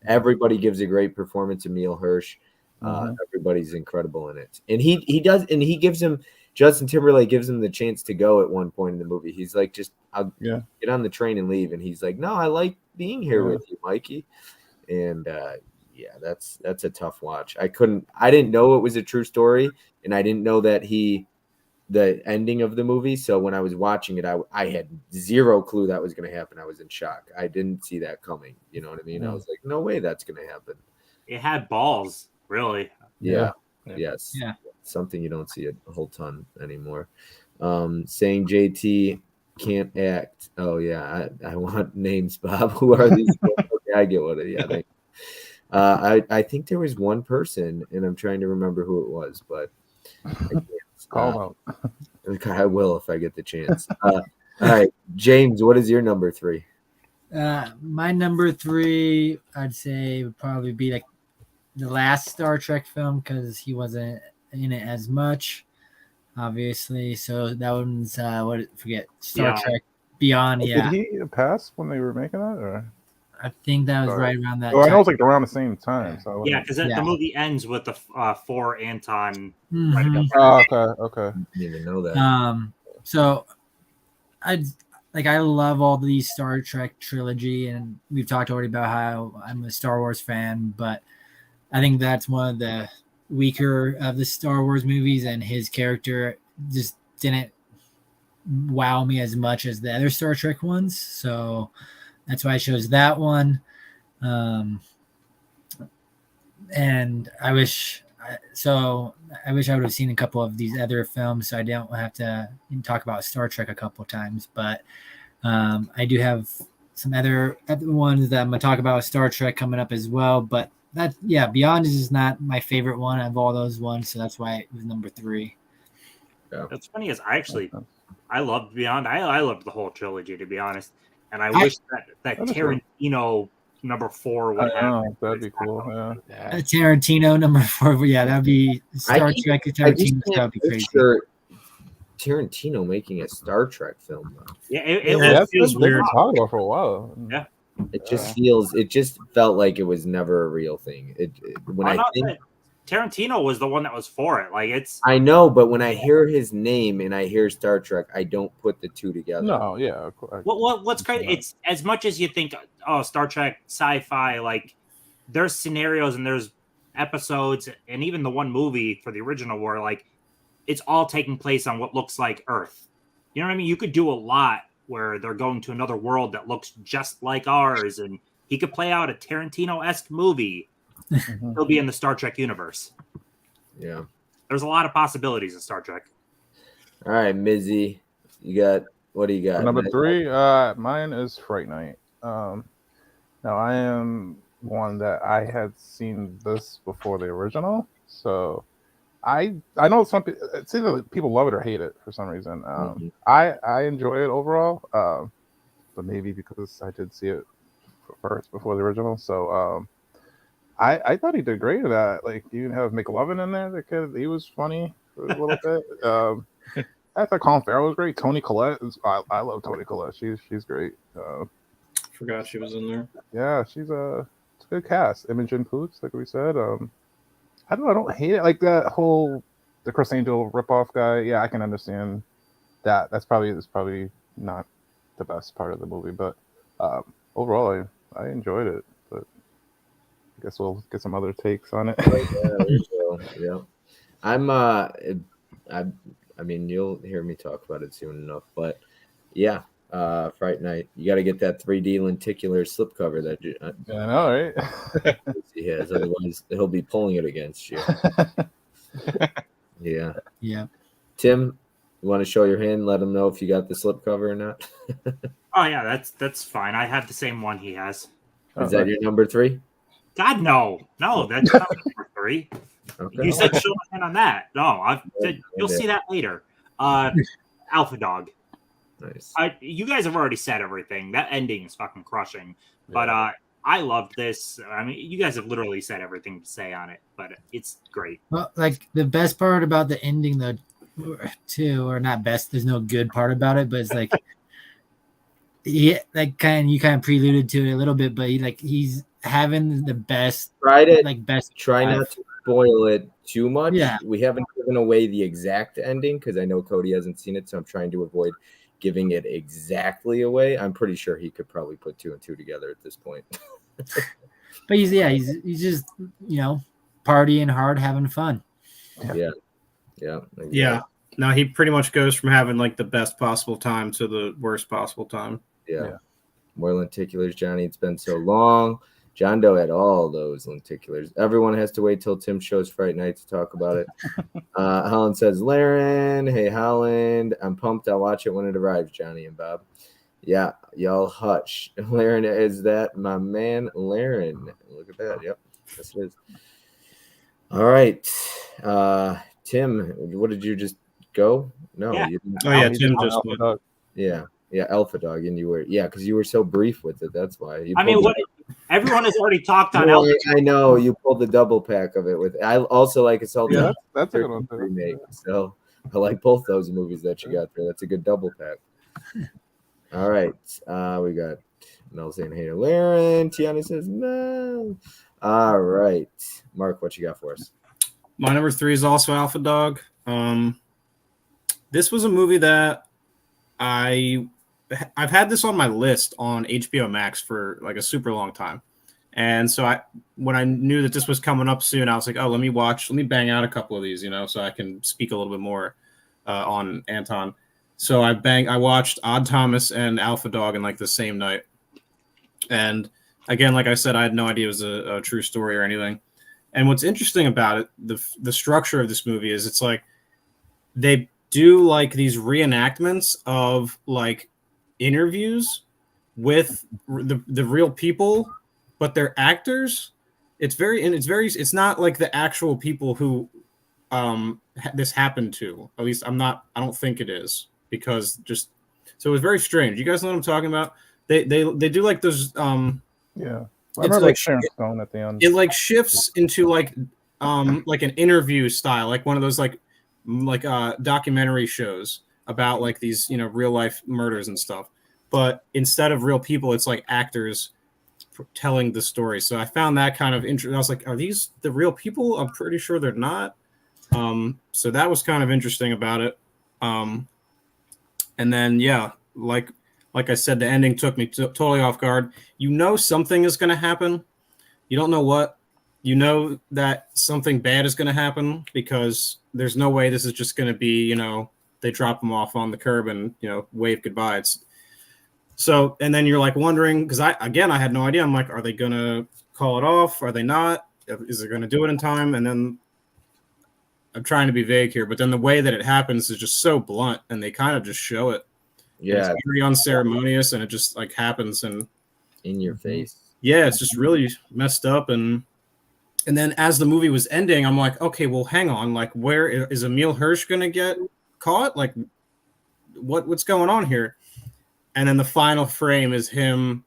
Speaker 1: Everybody gives a great performance. Emil Hirsch. Everybody's incredible in it. And he does, and he gives him, Justin Timberlake gives him the chance to go at one point in the movie. He's like, just I'll get on the train and leave. And he's like, no, I like being here with you, Mikey. And yeah, that's a tough watch. I didn't know it was a true story, and I didn't know that the ending of the movie. So when I was watching it, I had zero clue that was going to happen. I was in shock. I didn't see that coming. You know what I mean? I was like, no way that's going to happen.
Speaker 4: It had balls, really.
Speaker 1: Yeah. Yes.
Speaker 2: Yeah.
Speaker 1: Something you don't see a whole ton anymore. Saying JT can't act. Oh yeah. I want names, Bob. Who are these? Okay, I get what it. Yeah. Thanks. I think there was one person, and I'm trying to remember who it was, but I can't.
Speaker 3: Call out.
Speaker 1: I will if I get the chance. All right, James, what is your number 3?
Speaker 2: My number 3, I'd say, would probably be like the last Star Trek film, because he wasn't in it as much, obviously. So that one's Star Trek Beyond. Yeah,
Speaker 3: Did he pass when they were making that, or?
Speaker 2: I think that was right around that.
Speaker 3: Well, I know
Speaker 2: time.
Speaker 3: it's like around the same time. So
Speaker 4: Yeah, because the movie ends with the 4 Anton.
Speaker 2: Mhm.
Speaker 3: Oh, okay.
Speaker 1: I didn't even know that.
Speaker 2: So I love all these Star Trek trilogy, and we've talked already about how I'm a Star Wars fan, but I think that's one of the weaker of the Star Wars movies, and his character just didn't wow me as much as the other Star Trek ones. So that's why I chose that one. And I wish I would have seen a couple of these other films, so I don't have to talk about Star Trek a couple of times. But I do have some other ones that I'm gonna talk about Star Trek coming up as well. But Beyond is just not my favorite one of all those ones, so that's why it was number 3.
Speaker 1: Yeah.
Speaker 4: What's funny is I loved Beyond. I loved the whole trilogy, to be honest. And I wish that Tarantino number 4 would happen.
Speaker 3: That'd be cool. Yeah.
Speaker 2: Tarantino number 4. Yeah, that'd be Star Trek. Tarantino, that'd be crazy.
Speaker 1: Tarantino making a Star Trek film, though.
Speaker 4: Yeah, it feels weird.
Speaker 3: Talk about for a while.
Speaker 4: Yeah.
Speaker 1: It just felt like it was never a real thing.
Speaker 4: Tarantino was the one that was for it. Like
Speaker 1: I know, but when I hear his name and I hear Star Trek, I don't put the two together.
Speaker 3: No, yeah.
Speaker 4: What's crazy? It's as much as you think, Star Trek, sci-fi. Like there's scenarios and there's episodes, and even the one movie for the original where like it's all taking place on what looks like Earth. You know what I mean? You could do a lot where they're going to another world that looks just like ours, and he could play out a Tarantino-esque movie. He'll be in the Star Trek universe.
Speaker 1: Yeah.
Speaker 4: There's a lot of possibilities in Star Trek.
Speaker 1: All right, Mizzy, what do you got?
Speaker 3: Number 3, mine is Fright Night. Now I am one that I had seen this before the original, so I know some people. It's either people love it or hate it for some reason. I enjoy it overall, but maybe because I did see it first before the original, so I thought he did great at that. Like you even have McLovin in there. The kid, he was funny for a little bit. I thought Colin Farrell was great. Toni Collette, I love Toni Collette. She's great.
Speaker 5: Forgot she was in there.
Speaker 3: Yeah, it's a good cast. Imogen Poots, like we said. I don't hate it. Like that whole the Chris Angel ripoff guy. Yeah, I can understand that. That's probably not the best part of the movie, but overall, I enjoyed it. But I guess we'll get some other takes on it.
Speaker 1: Yeah, I mean, you'll hear me talk about it soon enough, but yeah, Fright Night. You got to get that 3D lenticular slipcover that
Speaker 3: I know, right?
Speaker 1: he has. Otherwise, he'll be pulling it against you. Yeah.
Speaker 2: Yeah.
Speaker 1: Tim, you want to show your hand? Let him know if you got the slipcover or not.
Speaker 4: Oh yeah, that's fine. I have the same one he has.
Speaker 1: Is that your number 3?
Speaker 4: God, no, that's not number 3.
Speaker 1: Okay.
Speaker 4: You said show my hand on that. No, you'll see that later. Alpha Dog.
Speaker 1: Nice.
Speaker 4: You guys have already said everything. That ending is fucking crushing. But I loved this. I mean, you guys have literally said everything to say on it, but it's great.
Speaker 2: Well, like the best part about the ending, though, too, or not best. There's no good part about it, but it's like, yeah, like you kind of preluded to it a little bit, but he's having the best, best.
Speaker 1: Try not to spoil it too much.
Speaker 2: Yeah.
Speaker 1: We haven't given away the exact ending because I know Cody hasn't seen it, so I'm trying to avoid giving it exactly away. I'm pretty sure he could probably put 2 and 2 together at this point.
Speaker 2: But he's just partying hard, having fun.
Speaker 1: Yeah. Exactly.
Speaker 5: Yeah. No, he pretty much goes from having like the best possible time to the worst possible time.
Speaker 1: Yeah. More lenticulars, Johnny. It's been so long. John Doe had all those lenticulars. Everyone has to wait till Tim shows Fright Night to talk about it. Holland says, Laren, hey, Holland. I'm pumped. I'll watch it when it arrives, Johnny and Bob. Yeah, y'all hush. Laren, is that my man, Laren? Look at that. Yep, this is. All right. Tim, what did you just go? No.
Speaker 4: Yeah.
Speaker 1: You didn't.
Speaker 5: Oh, yeah, Tim just went.
Speaker 1: Yeah, Alpha Dog, and you were because you were so brief with it. That's why.
Speaker 4: Everyone has already talked on
Speaker 1: no,
Speaker 4: Alpha.
Speaker 1: I know you pulled the double pack of it with. I also like Assault on
Speaker 3: that's a good
Speaker 1: 13
Speaker 3: one.
Speaker 1: remake. So I like both those movies that you got there. That's a good double pack. All right, we got Mel saying hey to Laren. Tiana says no. All right, Mark, what you got for us?
Speaker 5: My number 3 is also Alpha Dog. This was a movie that I've had this on my list on HBO Max for like a super long time. And so when I knew that this was coming up soon, I was like, oh, let me bang out a couple of these, so I can speak a little bit more on Anton. So I watched Odd Thomas and Alpha Dog in like the same night. And again, like I said, I had no idea it was a true story or anything. And what's interesting about it, the structure of this movie is it's like they do like these reenactments of like interviews with the real people, but they're actors. It's not like the actual people who this happened to. At least I don't think it is, because so it was very strange. You guys know what I'm talking about? They do like those
Speaker 3: yeah. I remember like Sharon Stone at the end.
Speaker 5: It like shifts into like an interview style, like one of those like documentary shows about like these real life murders and stuff. But instead of real people, it's like actors telling the story. So I found that kind of interesting. I was like, are these the real people? I'm pretty sure they're not. So that was kind of interesting about it. And then like I said, the ending took me totally off guard. Something is going to happen. You don't know what. You know that something bad is going to happen, because there's no way this is just going to be, they drop them off on the curb and, wave goodbye. And then you're like wondering, because I had no idea. I'm like, are they going to call it off? Are they not? Is it going to do it in time? And then I'm trying to be vague here, but then the way that it happens is just so blunt, and they kind of just show it.
Speaker 1: Yeah,
Speaker 5: it's very unceremonious, and it just like happens and
Speaker 1: in your face.
Speaker 5: Yeah, it's just really messed up. And then as the movie was ending, I'm like, okay, well, hang on, like, where is Emil Hirsch gonna get caught? Like, what's going on here? And then the final frame is him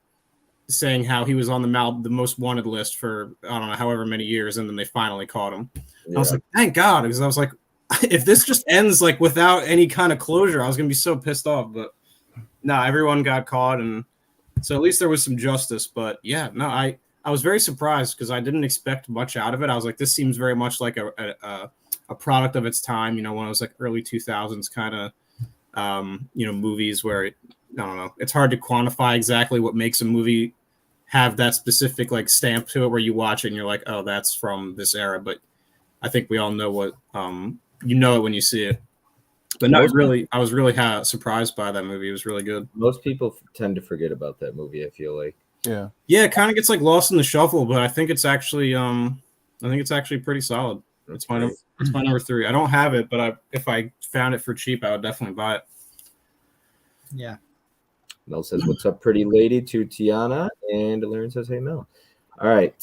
Speaker 5: saying how he was on the most wanted list for I don't know however many years, and then they finally caught him. Yeah. I was like, thank God, because I was like, if this just ends like without any kind of closure, I was gonna be so pissed off. But no, everyone got caught, and so at least there was some justice. But yeah, no, I was very surprised because I didn't expect much out of it. I was like, this seems very much like a product of its time, one of those like early 2000s kind of movies where I don't know, it's hard to quantify exactly what makes a movie have that specific like stamp to it where you watch it and you're like, oh, that's from this era. But I think we all know what it when you see it. But no, I was really surprised by that movie. It was really good.
Speaker 1: Most people tend to forget about that movie, I feel like.
Speaker 3: Yeah,
Speaker 5: it kind of gets like lost in the shuffle, but I think it's actually pretty solid. It's my number 3. I don't have it, but if I found it for cheap, I would definitely buy it.
Speaker 2: Yeah.
Speaker 1: Mel says, "What's up, pretty lady?" to Tiana, and Lauren says, "Hey, Mel." All right,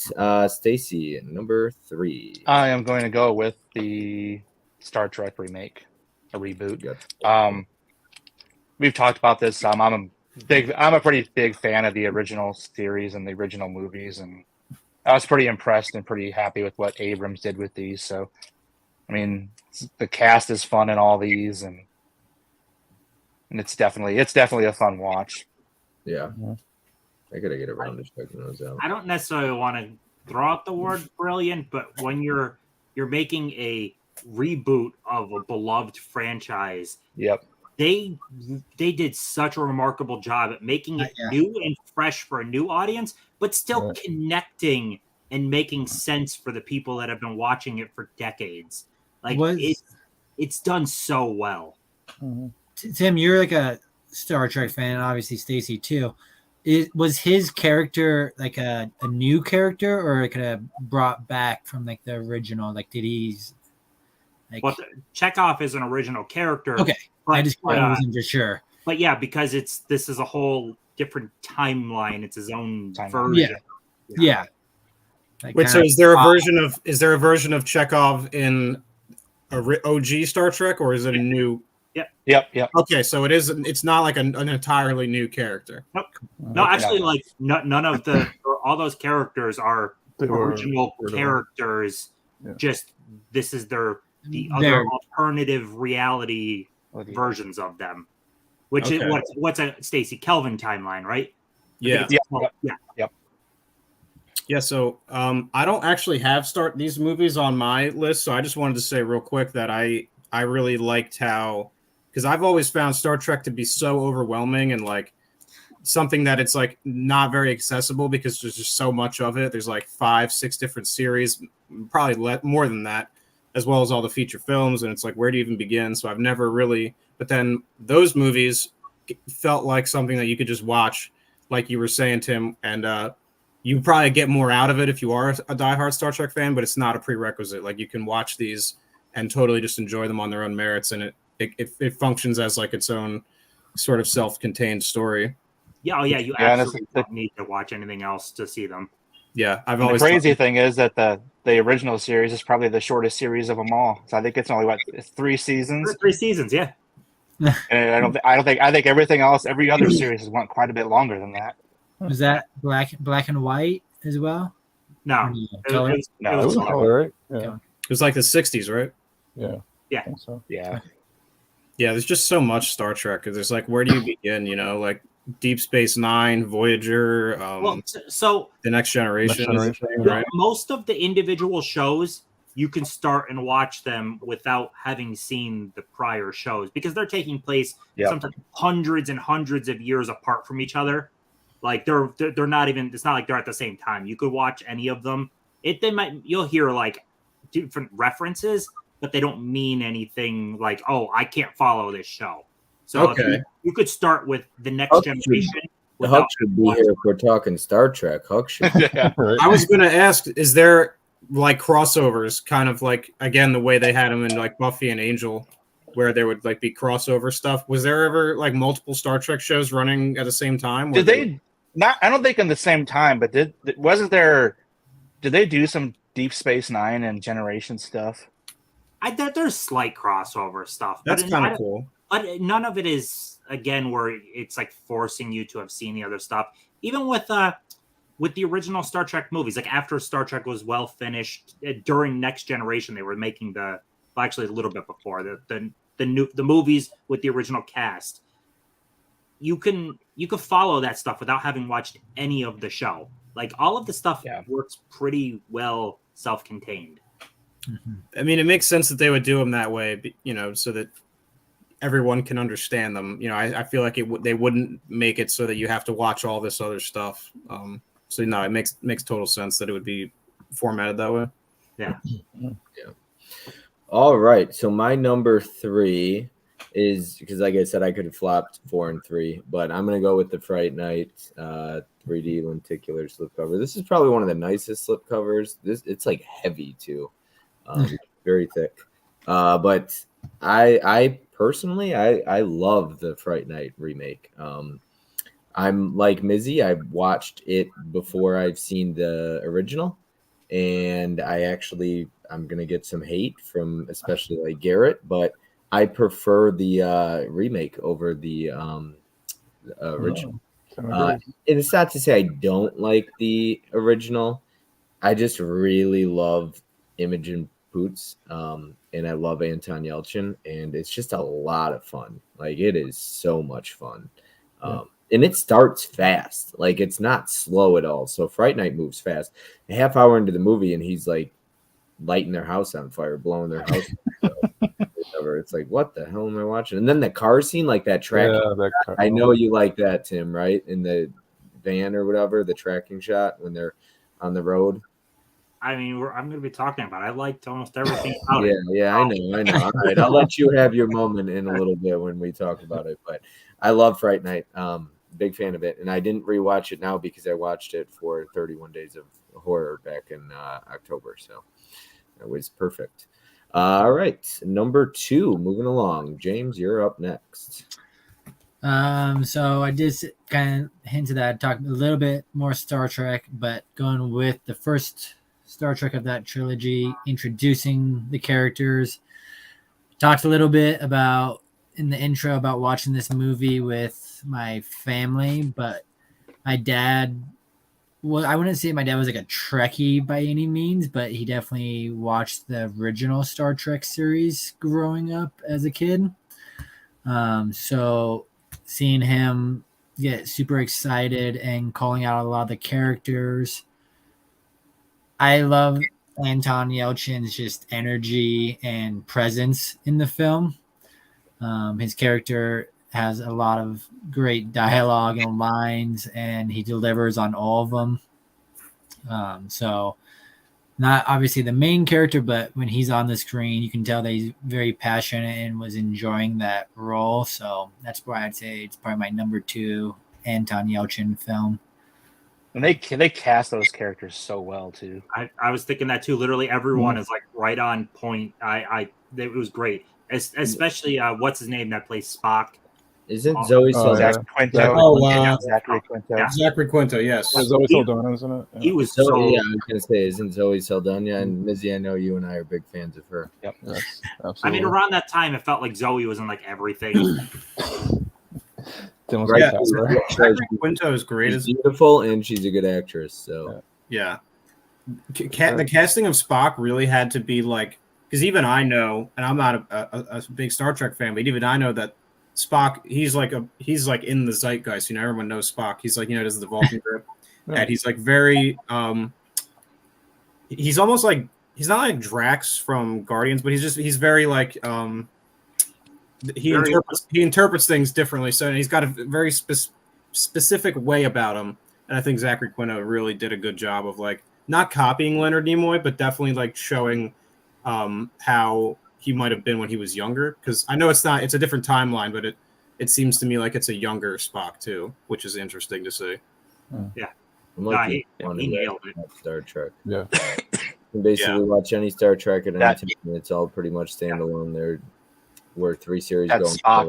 Speaker 1: Stacy, number 3.
Speaker 6: I am going to go with the Star Trek remake, a reboot. we've talked about this. I'm a pretty big fan of the original series and the original movies, and I was pretty impressed and pretty happy with what Abrams did with these. So, I mean, the cast is fun in all these, and it's definitely a fun watch.
Speaker 1: Yeah. I gotta get around to checking those out.
Speaker 4: I don't necessarily want to throw out the word brilliant, but when you're making a reboot of a beloved franchise,
Speaker 6: Yep.
Speaker 4: they did such a remarkable job at making it new and fresh for a new audience, but still connecting and making sense for the people that have been watching it for decades. Like it's done so well.
Speaker 2: Tim, you're like a Star Trek fan, and obviously Stacy too. Was his character like a new character, or it could have brought back from like the original? Like, did he's like?
Speaker 4: Well, Chekhov is an original character.
Speaker 2: Okay,
Speaker 4: but,
Speaker 2: I wasn't for sure.
Speaker 4: But yeah, because this is a whole different timeline. It's his own version.
Speaker 2: Yeah.
Speaker 5: Like wait, so is there a version of Chekhov in OG Star Trek, or is it a new?
Speaker 6: Yep.
Speaker 5: Okay, so it's not like an entirely new character.
Speaker 4: Nope. No, actually, like none of all those characters are original characters. Yeah. Just this is the other alternative reality versions of them, which is what's a Stacey Kelvin timeline, right?
Speaker 5: Yeah.
Speaker 6: Yep.
Speaker 5: Yeah, so I don't actually have these movies on my list, so I just wanted to say real quick that I really liked how, because I've always found Star Trek to be so overwhelming and like something that it's like not very accessible because there's just so much of it. There's like 5-6 different series, probably more than that, as well as all the feature films, and it's like, where do you even begin? So I've never really, but then those movies felt like something that you could just watch, like you were saying, Tim, and you probably get more out of it if you are a diehard Star Trek fan, but it's not a prerequisite. Like you can watch these and totally just enjoy them on their own merits, and it functions as like its own sort of self-contained story.
Speaker 4: Yeah, you absolutely don't need to watch anything else to see them.
Speaker 5: Yeah,
Speaker 6: the crazy thing is that the original series is probably the shortest series of them all. So I think it's only 3 seasons.
Speaker 4: 3 seasons, yeah.
Speaker 6: And I think everything else, every other series has went quite a bit longer than that.
Speaker 2: Was that black and white as well?
Speaker 4: No,
Speaker 3: it was color, right? Yeah,
Speaker 5: it was like the 60s, right?
Speaker 3: Yeah.
Speaker 4: Yeah.
Speaker 3: I think so.
Speaker 6: Yeah.
Speaker 5: Yeah, there's just so much Star Trek because there's like, where do you begin? You know, like Deep Space Nine, Voyager,
Speaker 4: so
Speaker 5: the Next Generation,
Speaker 4: right? Most of the individual shows you can start and watch them without having seen the prior shows because they're taking place sometimes hundreds and hundreds of years apart from each other. Like they're not even. It's not like they're at the same time. You could watch any of them. You'll hear like different references, but they don't mean anything. Like, oh, I can't follow this show. So you could start with the Next Generation.
Speaker 1: Huck should be here if we're talking Star Trek. Huck should.
Speaker 5: I was going to ask: is there like crossovers, kind of like again the way they had them in like Buffy and Angel, where there would like be crossover stuff? Was there ever like multiple Star Trek shows running at the same time?
Speaker 6: Did they not? I don't think in the same time, but did they do some Deep Space Nine and Generation stuff?
Speaker 4: There's slight crossover stuff.
Speaker 5: That's kind of cool.
Speaker 4: But none of it is, again, where it's like forcing you to have seen the other stuff. Even with the original Star Trek movies, like after Star Trek was well finished, during Next Generation, they were making actually a little bit before the movies with the original cast. You can follow that stuff without having watched any of the show. Like all of the stuff works pretty well self-contained.
Speaker 5: I mean, it makes sense that they would do them that way, you know, so that everyone can understand them. You know, I feel like they wouldn't make it so that you have to watch all this other stuff. So no, it makes total sense that it would be formatted that way.
Speaker 4: Yeah.
Speaker 1: All right. So my number 3 is, because like I said, I could have flopped 4 and 3, but I'm going to go with the Fright Night 3D lenticular slipcover. This is probably one of the nicest slipcovers. It's like heavy too. Very thick. But I personally, I love the Fright Night remake. I'm like Mizzy. I've watched it before I've seen the original, and I'm gonna get some hate from especially like Garrett, but I prefer the remake over the original. And it's not to say I don't like the original. I just really love Imogen Poots, and I love Anton Yelchin, and it's just a lot of fun. Like, it is so much fun. And it starts fast. Like, it's not slow at all. So Fright Night moves fast. A half hour into the movie, and he's like lighting their house on fire, blowing their house on fire. It's like, what the hell am I watching? And then the car scene, like that track. I know you like that, Tim, right? In the van or whatever, the tracking shot when they're on the road.
Speaker 4: I mean, I'm going to be talking about it. I liked almost everything about it.
Speaker 1: Yeah, I know. All right, I'll let you have your moment in a little bit when we talk about it. But I love Fright Night. Big fan of it. And I didn't rewatch it now because I watched it for 31 Days of Horror back in October. So it was perfect. All right, number 2, moving along. James, you're up next.
Speaker 2: So I did kind of hint to that, talk a little bit more Star Trek, but going with the first Star Trek of that trilogy, introducing the characters. Talked a little bit about in the intro about watching this movie with my family, but my dad, well, I wouldn't say my dad was like a Trekkie by any means, but he definitely watched the original Star Trek series growing up as a kid. So seeing him get super excited and calling out a lot of the characters. I love Anton Yelchin's just energy and presence in the film. His character has a lot of great dialogue and lines, and he delivers on all of them. So not obviously the main character, but when he's on the screen, you can tell that he's very passionate and was enjoying that role. So that's why I'd say it's probably my number 2 Anton Yelchin film.
Speaker 6: And they cast those characters so well too.
Speaker 4: I was thinking that too. Literally everyone is like right on point. It was great. Especially what's his name that plays Spock?
Speaker 1: Isn't Zoe Saldana?
Speaker 6: Zachary Quinto.
Speaker 4: Yeah.
Speaker 5: Zachary Quinto, yes.
Speaker 3: Zoe Saldana, isn't it?
Speaker 4: He was
Speaker 1: Yeah,
Speaker 4: so.
Speaker 1: I was gonna say, isn't Zoe Saldana? And Mizzy, I know you and I are big fans of her.
Speaker 6: Yep.
Speaker 3: Yes, absolutely.
Speaker 4: I mean, around that time, it felt like Zoe was in like everything.
Speaker 3: Tim was
Speaker 5: Yeah.
Speaker 3: like,
Speaker 5: Zachary Quinto is great.
Speaker 1: She's beautiful and she's a good actress. So
Speaker 5: Yeah. The casting of Spock really had to be like, because even I know, and I'm not a big Star Trek fan, but even I know that Spock, he's like in the zeitgeist. You know, everyone knows Spock. He's like, does the Vulcan grip, and he's like very. He's almost like he's not like Drax from Guardians, but he's very like he interprets things differently. So he's got a very specific way about him, and I think Zachary Quinto really did a good job of like not copying Leonard Nimoy, but definitely like showing how he might have been when he was younger, because I know it's a different timeline, but it seems to me like it's a younger Spock too, which is interesting to see.
Speaker 4: Yeah,
Speaker 1: he
Speaker 4: nailed it.
Speaker 1: Star Trek.
Speaker 3: Yeah,
Speaker 1: You can basically watch any Star Trek at any time. It's all pretty much standalone. There were 3 series going.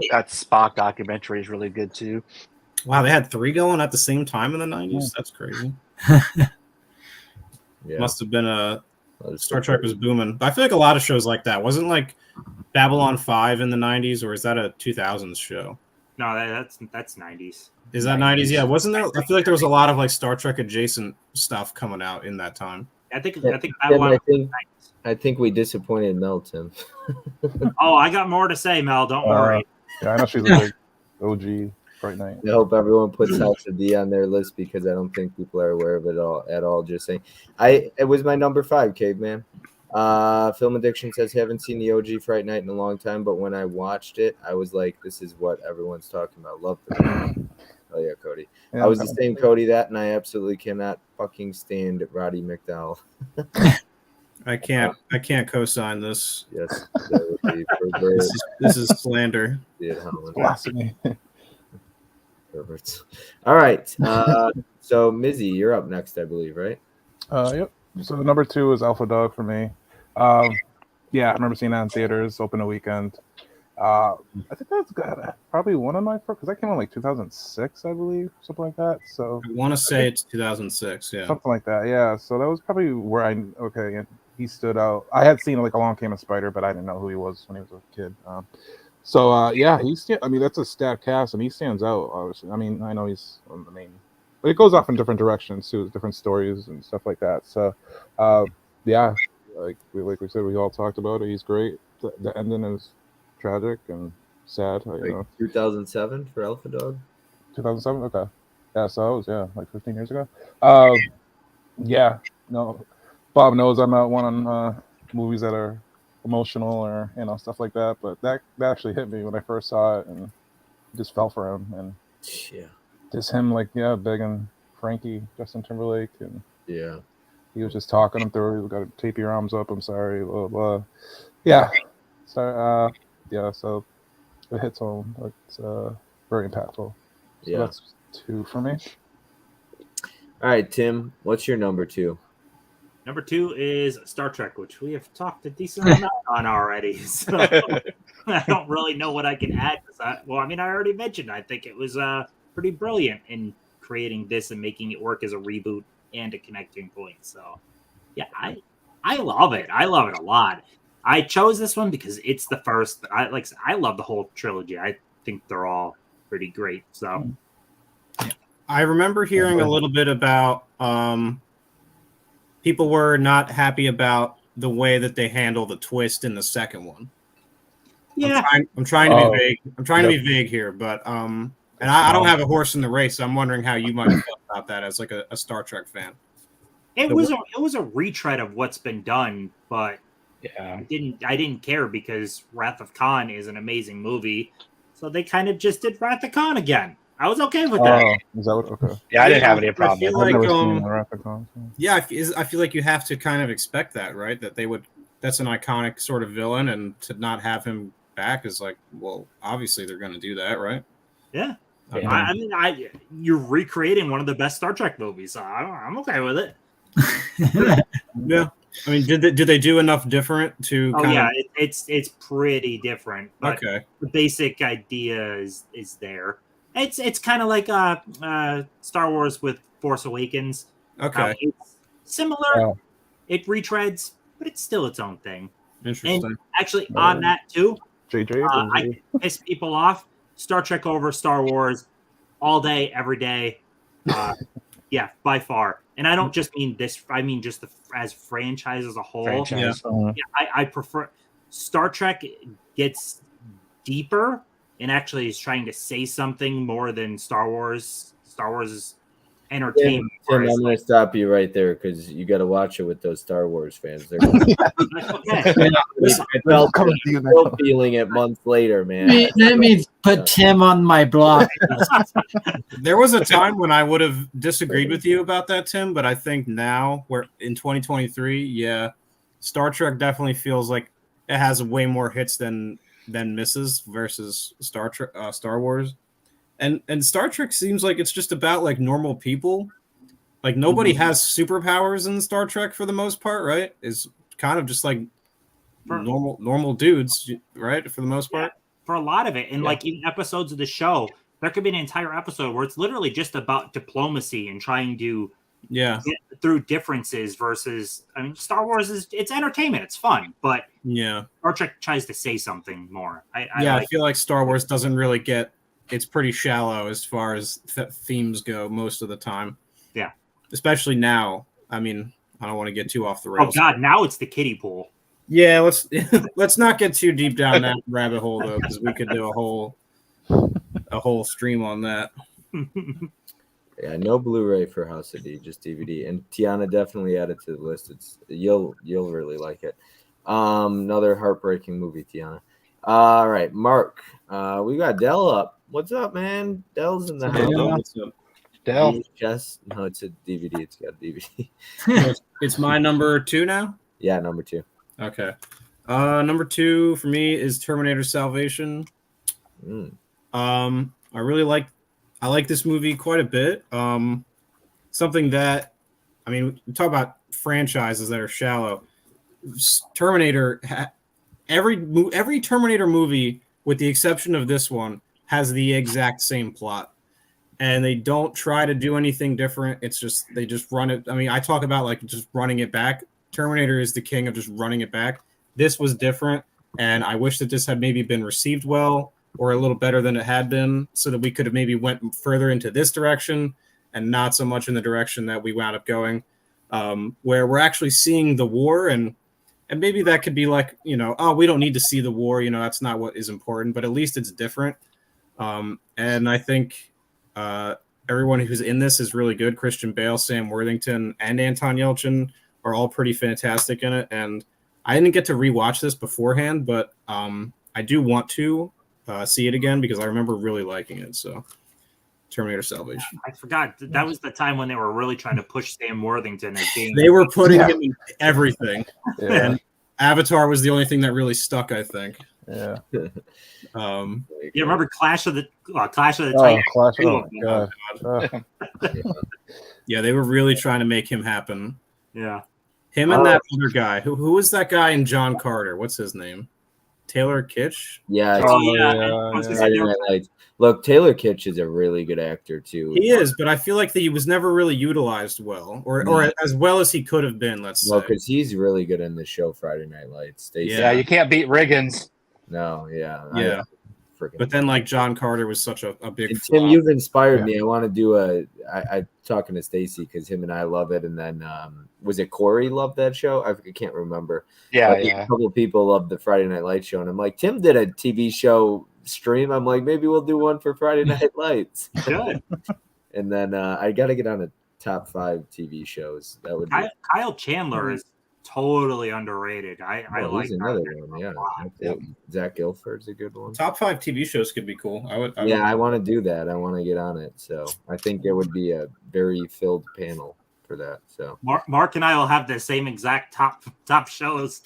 Speaker 6: That Spock documentary is really good too.
Speaker 5: Wow, they had 3 going at the same time in the 90s. That's crazy. Must have been Star Trek was booming. But I feel like a lot of shows like that. Wasn't like Babylon 5 in the 90s, or is that a 2000s show?
Speaker 4: No, that's 90s.
Speaker 5: Is that 90s? Yeah, wasn't there? I feel like there was a lot of like Star Trek adjacent stuff coming out in that time.
Speaker 4: I think
Speaker 1: I think we disappointed Mel, Tim.
Speaker 4: Oh, I got more to say, Mel. Don't worry.
Speaker 3: Yeah, I know she's a big OG Fright Night.
Speaker 1: I hope everyone puts House of D on their list because I don't think people are aware of it at all. Just saying, it was my number 5, Caveman. Film Addiction says haven't seen the OG Fright Night in a long time, but when I watched it, I was like, this is what everyone's talking about. Love the Oh yeah, Cody. I was the same Cody and I absolutely cannot fucking stand Roddy McDowell.
Speaker 5: I can't co-sign this.
Speaker 1: Yes, that would be
Speaker 5: this is slander.
Speaker 3: Blasphemy.
Speaker 1: Perfect. All right. So Mizzy, you're up next, I believe, right?
Speaker 3: Yep. So number 2 is Alpha Dog for me. Yeah, I remember seeing that in theaters, open a weekend. I think that's probably one of my first, because that came out like 2006, I believe, something like that. So
Speaker 5: I want to say it's 2006, yeah,
Speaker 3: something like that. Yeah, so that was probably where he stood out. I had seen like Along Came a Spider, but I didn't know who he was when he was a kid. So yeah, I mean, that's a stacked cast, and he stands out. Obviously, I mean, I know he's one of the main, but it goes off in different directions too, different stories and stuff like that. So, yeah, like we said, we all talked about it. He's great. The ending is tragic and sad. You know,
Speaker 1: 2007 for Alpha Dog.
Speaker 3: 2007. Okay, yeah. So that was like 15 years ago. Yeah, no, Bob knows I'm not one on movies that are emotional or stuff like that, but that actually hit me when I first saw it and just fell for him, and
Speaker 1: Yeah.
Speaker 3: just him like begging Frankie, Justin Timberlake, and
Speaker 1: Yeah.
Speaker 3: he was just talking him through. You got to tape your arms up. I'm sorry, blah blah. Yeah, so so it hits home. It's very impactful. So
Speaker 1: Yeah.
Speaker 3: that's 2 for me.
Speaker 1: All right, Tim, what's your number 2?
Speaker 4: Number 2 is Star Trek, which we have talked a decent amount on already. So I don't really know what I can add. I already mentioned, I think it was pretty brilliant in creating this and making it work as a reboot and a connecting point. So yeah, I love it. I love it a lot. I chose this one because it's the first. I love the whole trilogy. I think they're all pretty great. So
Speaker 5: I remember hearing a little bit about people were not happy about the way that they handle the twist in the second one.
Speaker 4: yeah,
Speaker 5: I'm trying to be vague. I'm trying to be vague here, but and I don't have a horse in the race, so I'm wondering how you might feel about that as like a Star Trek fan.
Speaker 4: it was a retread of what's been done, but
Speaker 6: Yeah.
Speaker 4: I didn't care because Wrath of Khan is an amazing movie. So they kind of just did Wrath of Khan again. I was okay with that.
Speaker 3: Is that what? Okay.
Speaker 6: Yeah, I didn't have any
Speaker 5: I
Speaker 6: problem
Speaker 5: feel
Speaker 6: with
Speaker 3: I've
Speaker 6: it.
Speaker 5: like,
Speaker 3: never seen the Wrath of Khan, so.
Speaker 5: Yeah, I feel like you have to kind of expect that, right? That they would. That's an iconic sort of villain, and to not have him back is like, well, obviously they're going to do that, right?
Speaker 4: Yeah.
Speaker 6: Yeah.
Speaker 4: You're recreating one of the best Star Trek movies. So I'm okay with it.
Speaker 5: Yeah. I mean, did they do enough different to?
Speaker 4: Oh
Speaker 5: kind
Speaker 4: yeah,
Speaker 5: of...
Speaker 4: it's pretty different, but
Speaker 5: Okay.
Speaker 4: the basic idea is there. It's kind of like Star Wars with Force Awakens.
Speaker 5: Okay.
Speaker 4: It's similar.
Speaker 3: Yeah.
Speaker 4: It retreads, but it's still its own thing.
Speaker 5: Interesting.
Speaker 4: And actually, on that too,
Speaker 3: JJ.
Speaker 4: I can piss people off. Star Trek over Star Wars all day, every day. Yeah, by far. And I don't just mean this. I mean just as franchise as a whole.
Speaker 6: Franchise.
Speaker 4: Yeah, I prefer Star Trek gets deeper and actually is trying to say something more than Star Wars. Star Wars is entertainment.
Speaker 1: Tim, I'm going to stop you right there because you got to watch it with those Star Wars fans. They're
Speaker 4: Okay.
Speaker 1: I felt still feeling it months later, man.
Speaker 2: That means put Tim on my block.
Speaker 5: There was a time when I would have disagreed with you about that, Tim, but I think now, we're in 2023, yeah, Star Trek definitely feels like it has way more hits than misses versus Star Wars. And Star Trek seems like it's just about like normal people. Like nobody has superpowers in Star Trek for the most part, right? It's kind of just like normal dudes, right? For the most part.
Speaker 4: For a lot of it. And like even episodes of the show, there could be an entire episode where it's literally just about diplomacy and trying to get through differences versus, I mean, Star Wars it's entertainment, it's fun, but Star Trek tries to say something more. I
Speaker 5: feel like Star Wars doesn't really get. It's pretty shallow as far as themes go most of the time.
Speaker 4: Yeah,
Speaker 5: especially now. I mean, I don't want to get too off the rails.
Speaker 4: Oh God, now it's the kiddie pool.
Speaker 5: Yeah, let's not get too deep down that rabbit hole though, because we could do a whole stream on that.
Speaker 1: Yeah, no Blu-ray for House of D, just DVD. And Tiana definitely added to the list. You'll really like it. Another heartbreaking movie, Tiana. All right, Mark. We got Dell up. What's up, man? Dell's in the house.
Speaker 6: Dell.
Speaker 1: Yes. No, it's a DVD. It's got a DVD.
Speaker 5: It's my number 2 now?
Speaker 1: Yeah, number 2.
Speaker 5: Okay. Number 2 for me is Terminator Salvation. I like this movie quite a bit. Something that, I mean, we talk about franchises that are shallow. Terminator, every Terminator movie, with the exception of this one, has the exact same plot. And they don't try to do anything different. It's just, they just run it. I mean, I talk about like just running it back. Terminator is the king of just running it back. This was different, and I wish that this had maybe been received well or a little better than it had been, so that we could have maybe went further into this direction and not so much in the direction that we wound up going, where we're actually seeing the war, and maybe that could be like, oh, we don't need to see the war, that's not what is important, but at least it's different. And I think everyone who's in this is really good. Christian Bale, Sam Worthington, and Anton Yelchin are all pretty fantastic in it. And I didn't get to rewatch this beforehand, but I do want to see it again because I remember really liking it. So Terminator Salvation.
Speaker 4: I forgot that was the time when they were really trying to push Sam Worthington as being.
Speaker 5: They were putting him in everything.
Speaker 3: Yeah.
Speaker 5: And Avatar was the only thing that really stuck, I think.
Speaker 3: Yeah.
Speaker 4: You remember Clash of the Titans?
Speaker 3: Clash! Oh my god!
Speaker 5: Yeah, they were really trying to make him happen.
Speaker 4: Yeah.
Speaker 5: Him and that other guy. Who was that guy in John Carter? What's his name? Taylor Kitsch?
Speaker 1: Yeah.
Speaker 3: Yeah.
Speaker 1: Look, Taylor Kitsch is a really good actor too.
Speaker 5: He is, but I feel like he was never really utilized well, or as well as he could have been. Let's say.
Speaker 1: Because he's really good in the show Friday Night Lights.
Speaker 6: Yeah, you can't beat Riggins.
Speaker 1: No,
Speaker 5: yeah. But then, like, John Carter was such a big.
Speaker 1: And Tim, you've inspired me. I want to do I talking to Stacy because him and I love it, and then was it Corey loved that show? I can't remember.
Speaker 6: Yeah,
Speaker 1: but a couple of people loved the Friday Night Lights show, and I'm like, Tim did a TV show stream. I'm like, maybe we'll do one for Friday Night Lights.
Speaker 4: Good.
Speaker 1: And then I got to get on a top 5 TV shows. That would be
Speaker 4: Kyle Chandler is totally underrated. I like
Speaker 1: he's another one. Yeah, Zach Gilford's a good one.
Speaker 5: Top 5 TV shows could be cool.
Speaker 1: I want to do that. I want to get on it. So I think it would be a very filled panel for that. So
Speaker 4: Mark and I will have the same exact top shows.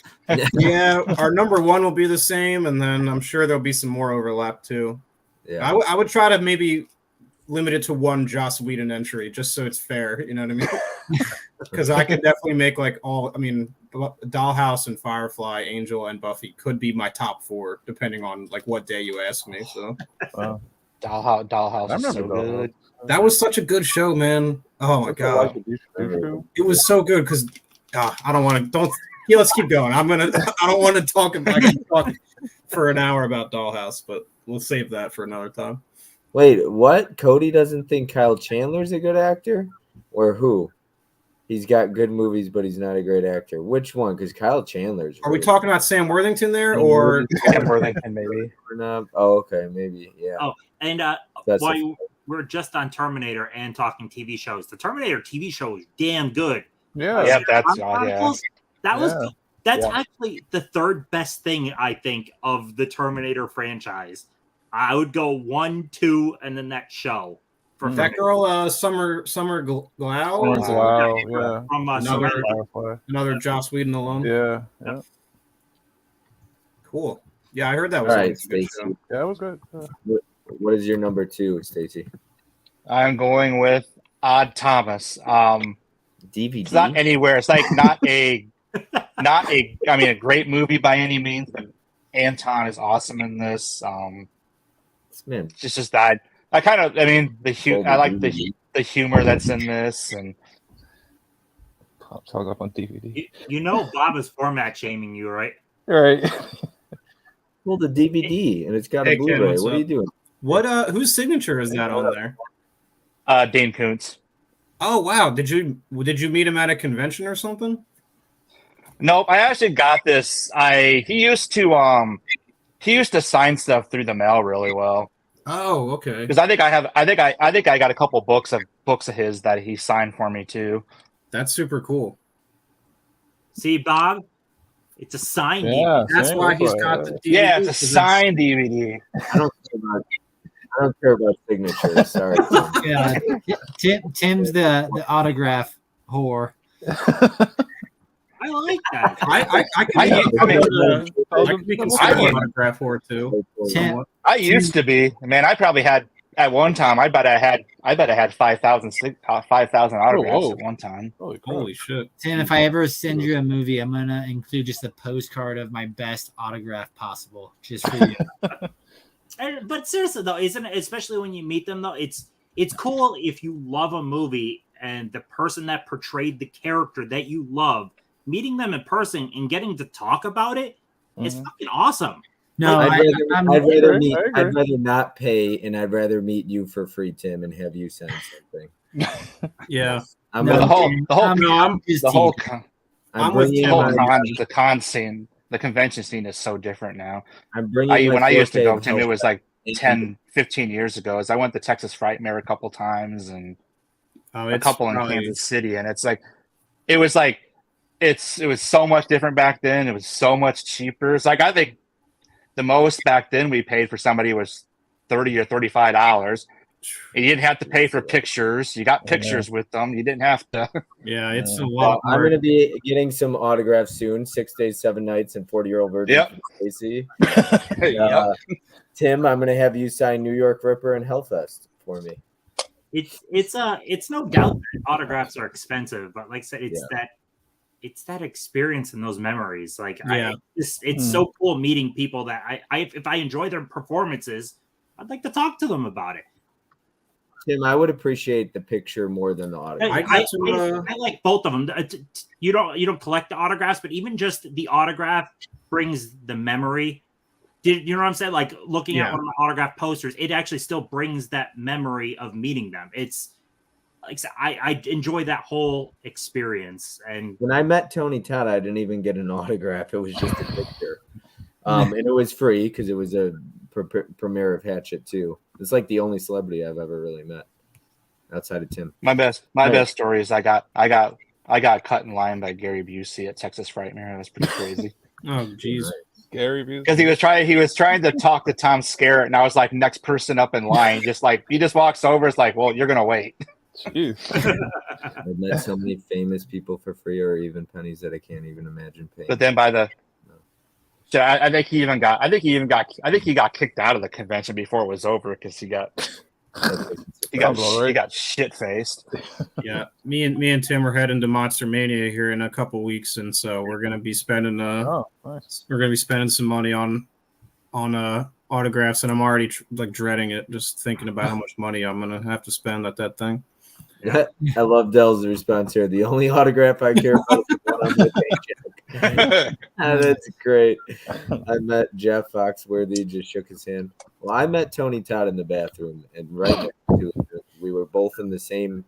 Speaker 5: Yeah, our number 1 will be the same, and then I'm sure there'll be some more overlap too.
Speaker 1: Yeah,
Speaker 5: I would try to maybe limit it to 1 Joss Whedon entry, just so it's fair. You know what I mean? Because I could definitely make Dollhouse and Firefly, Angel, and Buffy could be my top 4, depending on like what day you ask me. So
Speaker 6: Dollhouse is so good.
Speaker 5: That was such a good show, man. Oh my god, it was so good because I don't want to. Let's keep going. I don't want to talk about for an hour about Dollhouse, but we'll save that for another time.
Speaker 1: Wait, what? Cody doesn't think Kyle Chandler's a good actor, or who? He's got good movies, but he's not a great actor. Which one? Because Kyle Chandler's.
Speaker 5: Are we talking about Sam Worthington there, or
Speaker 6: Sam Worthington maybe?
Speaker 1: Oh, okay, maybe, yeah.
Speaker 4: Oh, and while we're just on Terminator and talking TV shows, the Terminator TV show is damn good.
Speaker 6: Yeah, that's
Speaker 4: That's actually the 3rd best thing I think of the Terminator franchise. I would go 1, 2, and the next show. For
Speaker 5: that girl, Summer Glau.
Speaker 3: Yeah.
Speaker 5: From another Joss Whedon alum.
Speaker 3: Yeah.
Speaker 5: Cool. Yeah, I heard that was
Speaker 1: all right,
Speaker 5: good
Speaker 1: Stacey.
Speaker 3: Yeah, it was good.
Speaker 1: What is your number 2, Stacey?
Speaker 6: I'm going with Odd Thomas.
Speaker 1: DVD.
Speaker 6: It's not anywhere. It's like a great movie by any means, but Anton is awesome in this.
Speaker 1: Man,
Speaker 6: it's just that I like the humor that's in this, and
Speaker 3: Pops hung up on DVD.
Speaker 4: Bob is format shaming you, right?
Speaker 3: Right.
Speaker 1: Well, the DVD and it's got a Blu-ray. What are you doing?
Speaker 5: What? Whose signature is that on there?
Speaker 6: Dane Koontz.
Speaker 5: Oh wow! Did you meet him at a convention or something?
Speaker 6: Nope. I actually got this. He used to sign stuff through the mail really well.
Speaker 5: Oh, okay.
Speaker 6: Because I think I got a couple books of his that he signed for me too.
Speaker 5: That's super cool.
Speaker 4: See, Bob, it's a signed DVD.
Speaker 5: Yeah, that's why he's got the DVD.
Speaker 6: Yeah, it's a signed DVD.
Speaker 1: I don't care about signatures. Sorry.
Speaker 2: Yeah, Tim's the autograph whore.
Speaker 4: I like that.
Speaker 5: I could be considered an autograph whore too.
Speaker 6: I used to be. Man, I probably had at one time. I bet I had 5,000 autographs at one time.
Speaker 5: Holy shit!
Speaker 2: Tim, if I ever send you a movie, I'm gonna include just a postcard of my best autograph possible, just for you.
Speaker 4: But seriously though, isn't it? Especially when you meet them though, it's cool if you love a movie and the person that portrayed the character that you love meeting them in person and getting to talk about it is
Speaker 3: Mhm.
Speaker 4: fucking awesome.
Speaker 2: No,
Speaker 1: I'd
Speaker 2: I'm
Speaker 1: rather
Speaker 3: I agree.
Speaker 1: I'd rather not pay, and I'd rather meet you for free, Tim, and have you sign something.
Speaker 5: Yeah.
Speaker 1: I'm
Speaker 2: no,
Speaker 6: the
Speaker 1: gonna-
Speaker 6: whole the whole
Speaker 2: I'm just
Speaker 6: the whole
Speaker 2: teasing.
Speaker 6: con-
Speaker 1: I'm
Speaker 5: I'm with
Speaker 1: bringing
Speaker 6: the
Speaker 5: Tim
Speaker 6: whole
Speaker 5: on
Speaker 1: my
Speaker 6: the con scene, the convention scene is so different now.
Speaker 1: I'm bringing my
Speaker 6: When I used to
Speaker 1: 4K
Speaker 6: go,
Speaker 1: of
Speaker 6: Tim, it
Speaker 1: health
Speaker 6: was like
Speaker 1: back.
Speaker 6: 10, 15 years ago. As I went to Texas Frightmare a couple times and
Speaker 5: Oh,
Speaker 6: a
Speaker 5: it's
Speaker 6: couple in
Speaker 5: probably
Speaker 6: Kansas City, and it was like it was so much different back then. It was so much cheaper. It's like I think the most back then we paid for somebody was $30 or $35. And you didn't have to pay for pictures. You got pictures with them. You didn't have to.
Speaker 5: yeah, it's a
Speaker 1: Well,
Speaker 5: lot
Speaker 1: I'm
Speaker 5: more.
Speaker 1: gonna be getting some autographs soon. 6 days, 7 nights, and 40-year-old virgin
Speaker 6: Yep.
Speaker 1: from Stacy.
Speaker 6: Yep.
Speaker 1: Tim, I'm gonna have you sign New York Ripper and Hellfest for me.
Speaker 4: It's no doubt that autographs are expensive, but like I said, it's that experience and those memories. Like
Speaker 5: Yeah.
Speaker 4: it's so cool meeting people that if I enjoy their performances, I'd like to talk to them about it.
Speaker 1: Tim, I would appreciate the picture more than the autograph.
Speaker 4: I like both of them. You don't collect the autographs, but even just the autograph brings the memory. You know what I'm saying? Like looking at one of my autograph posters, it actually still brings that memory of meeting them. It's like I enjoy that whole experience. And
Speaker 1: when I met Tony Todd, I didn't even get an autograph. It was just a picture. And it was free because it was a premiere of Hatchet 2. It's like the only celebrity I've ever really met outside of Tim.
Speaker 6: My best story is I got cut in line by Gary Busey at Texas Frightmare. It was pretty crazy.
Speaker 5: Oh, jeez.
Speaker 3: Gary Busey.
Speaker 6: Because he was trying to talk to Tom Skerritt, and I was like next person up in line. He just walks over. It's like, well, you're gonna wait.
Speaker 3: Jeez.
Speaker 1: I've met so many famous people for free, or even pennies that I can't even imagine paying.
Speaker 6: But then I think he got kicked out of the convention before it was over because he got shit faced.
Speaker 5: Yeah, me and Tim are heading to Monster Mania here in a couple weeks, and so we're gonna be spending
Speaker 3: Nice.
Speaker 5: we're gonna be spending some money on autographs, and I'm already dreading it, just thinking about how much money I'm gonna have to spend at that thing.
Speaker 1: I love Dell's response here. The only autograph I care about is the one on the paycheck. That's great. I met Jeff Foxworthy, just shook his hand. Well, I met Tony Todd in the bathroom, and we were both in the same,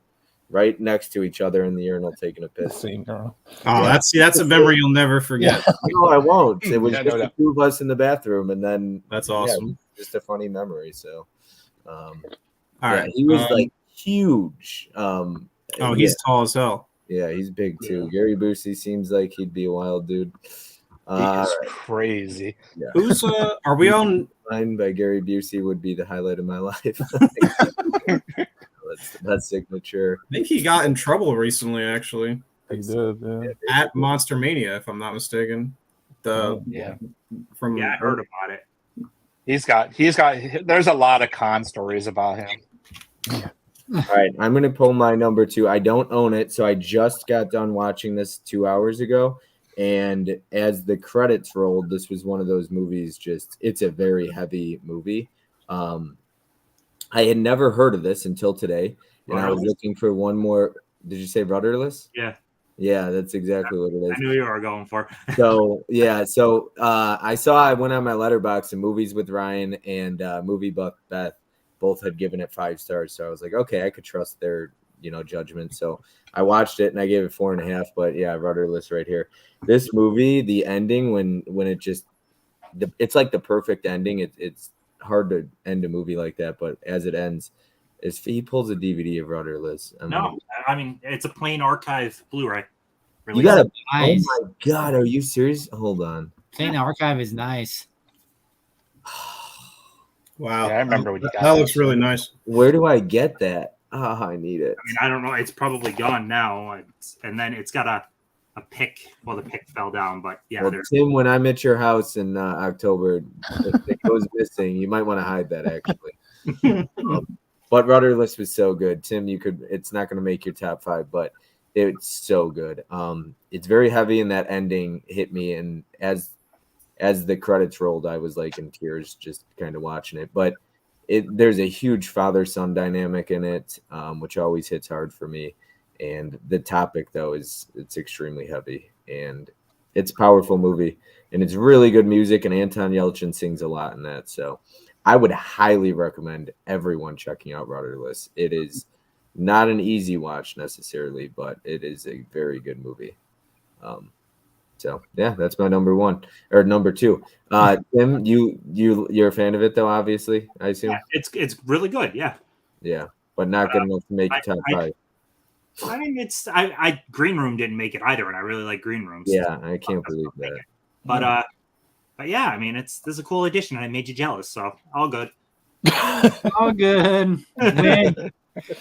Speaker 1: right next to each other in the urinal taking a piss.
Speaker 3: Same girl.
Speaker 5: Oh, that's a memory you'll never forget.
Speaker 1: No, I won't. It was
Speaker 6: Yeah,
Speaker 1: just
Speaker 6: no
Speaker 1: the two of us in the bathroom, and then
Speaker 5: That's awesome.
Speaker 1: just a funny memory. So,
Speaker 5: All right,
Speaker 1: he was like huge.
Speaker 5: He's tall as hell.
Speaker 1: Yeah, he's big too. Gary Busey seems like he'd be a wild dude.
Speaker 6: He is crazy.
Speaker 1: Yeah.
Speaker 5: Who's are we on?
Speaker 1: Signed by Gary Busey would be the highlight of my life. That's signature.
Speaker 5: I think he got in trouble recently, actually.
Speaker 3: He did, yeah.
Speaker 5: At Monster Mania, if I'm not mistaken.
Speaker 6: I
Speaker 4: heard about it.
Speaker 6: He's got. There's a lot of con stories about him.
Speaker 1: All right, I'm going to pull my number 2. I don't own it, so I just got done watching this 2 hours ago. And as the credits rolled, this was one of those movies, it's a very heavy movie. I had never heard of this until today, and I was looking for one more. Did you say Rudderless?
Speaker 4: Yeah.
Speaker 1: Yeah, that's exactly what it is.
Speaker 4: I knew you were going for.
Speaker 1: I went on my Letterboxd, and Movies with Ryan and Movie Buff Beth both had given it 5 stars. So I was like, okay, I could trust their, judgment. So I watched it and I gave it 4.5, but yeah, Rudderless right here. This movie, the ending, when it just, it's like the perfect ending. It's hard to end a movie like that, but as it ends, he pulls a DVD of Rudderless.
Speaker 4: I mean, it's a plain archive Blu-ray.
Speaker 1: You got
Speaker 2: Nice.
Speaker 1: Oh my God, are you serious? Hold on.
Speaker 2: Plain archive is nice.
Speaker 5: Wow.
Speaker 6: Yeah, I remember when you got
Speaker 5: that. Looks really nice.
Speaker 1: Where do I get that? I need it.
Speaker 4: I mean, I don't know. It's probably gone now. And then it's got a pick. Well, the pick fell down, but yeah.
Speaker 1: Well, Tim, when I'm at your house in October, if it goes missing, you might want to hide that actually. But Rudderless was so good. Tim, it's not going to make your top 5, but it's so good. It's very heavy, and that ending hit me. And as the credits rolled, I was like in tears just kind of watching it. But there's a huge father-son dynamic in it, which always hits hard for me. And the topic, though, it's extremely heavy. and it's a powerful movie, and it's really good music, and Anton Yelchin sings a lot in that. So I would highly recommend everyone checking out Rudderless. It is not an easy watch necessarily, but it is a very good movie. So yeah, that's my number one or number two. Tim, you're a fan of it though, obviously, I assume.
Speaker 4: Yeah, it's really good.
Speaker 1: Yeah, but not good enough to make your top five.
Speaker 4: I mean, I Green Room didn't make it either, and I really like Green Room. So
Speaker 1: Yeah, I can't believe that.
Speaker 4: But yeah, I mean, this is a cool addition, and I made you jealous, so all good.
Speaker 2: All good.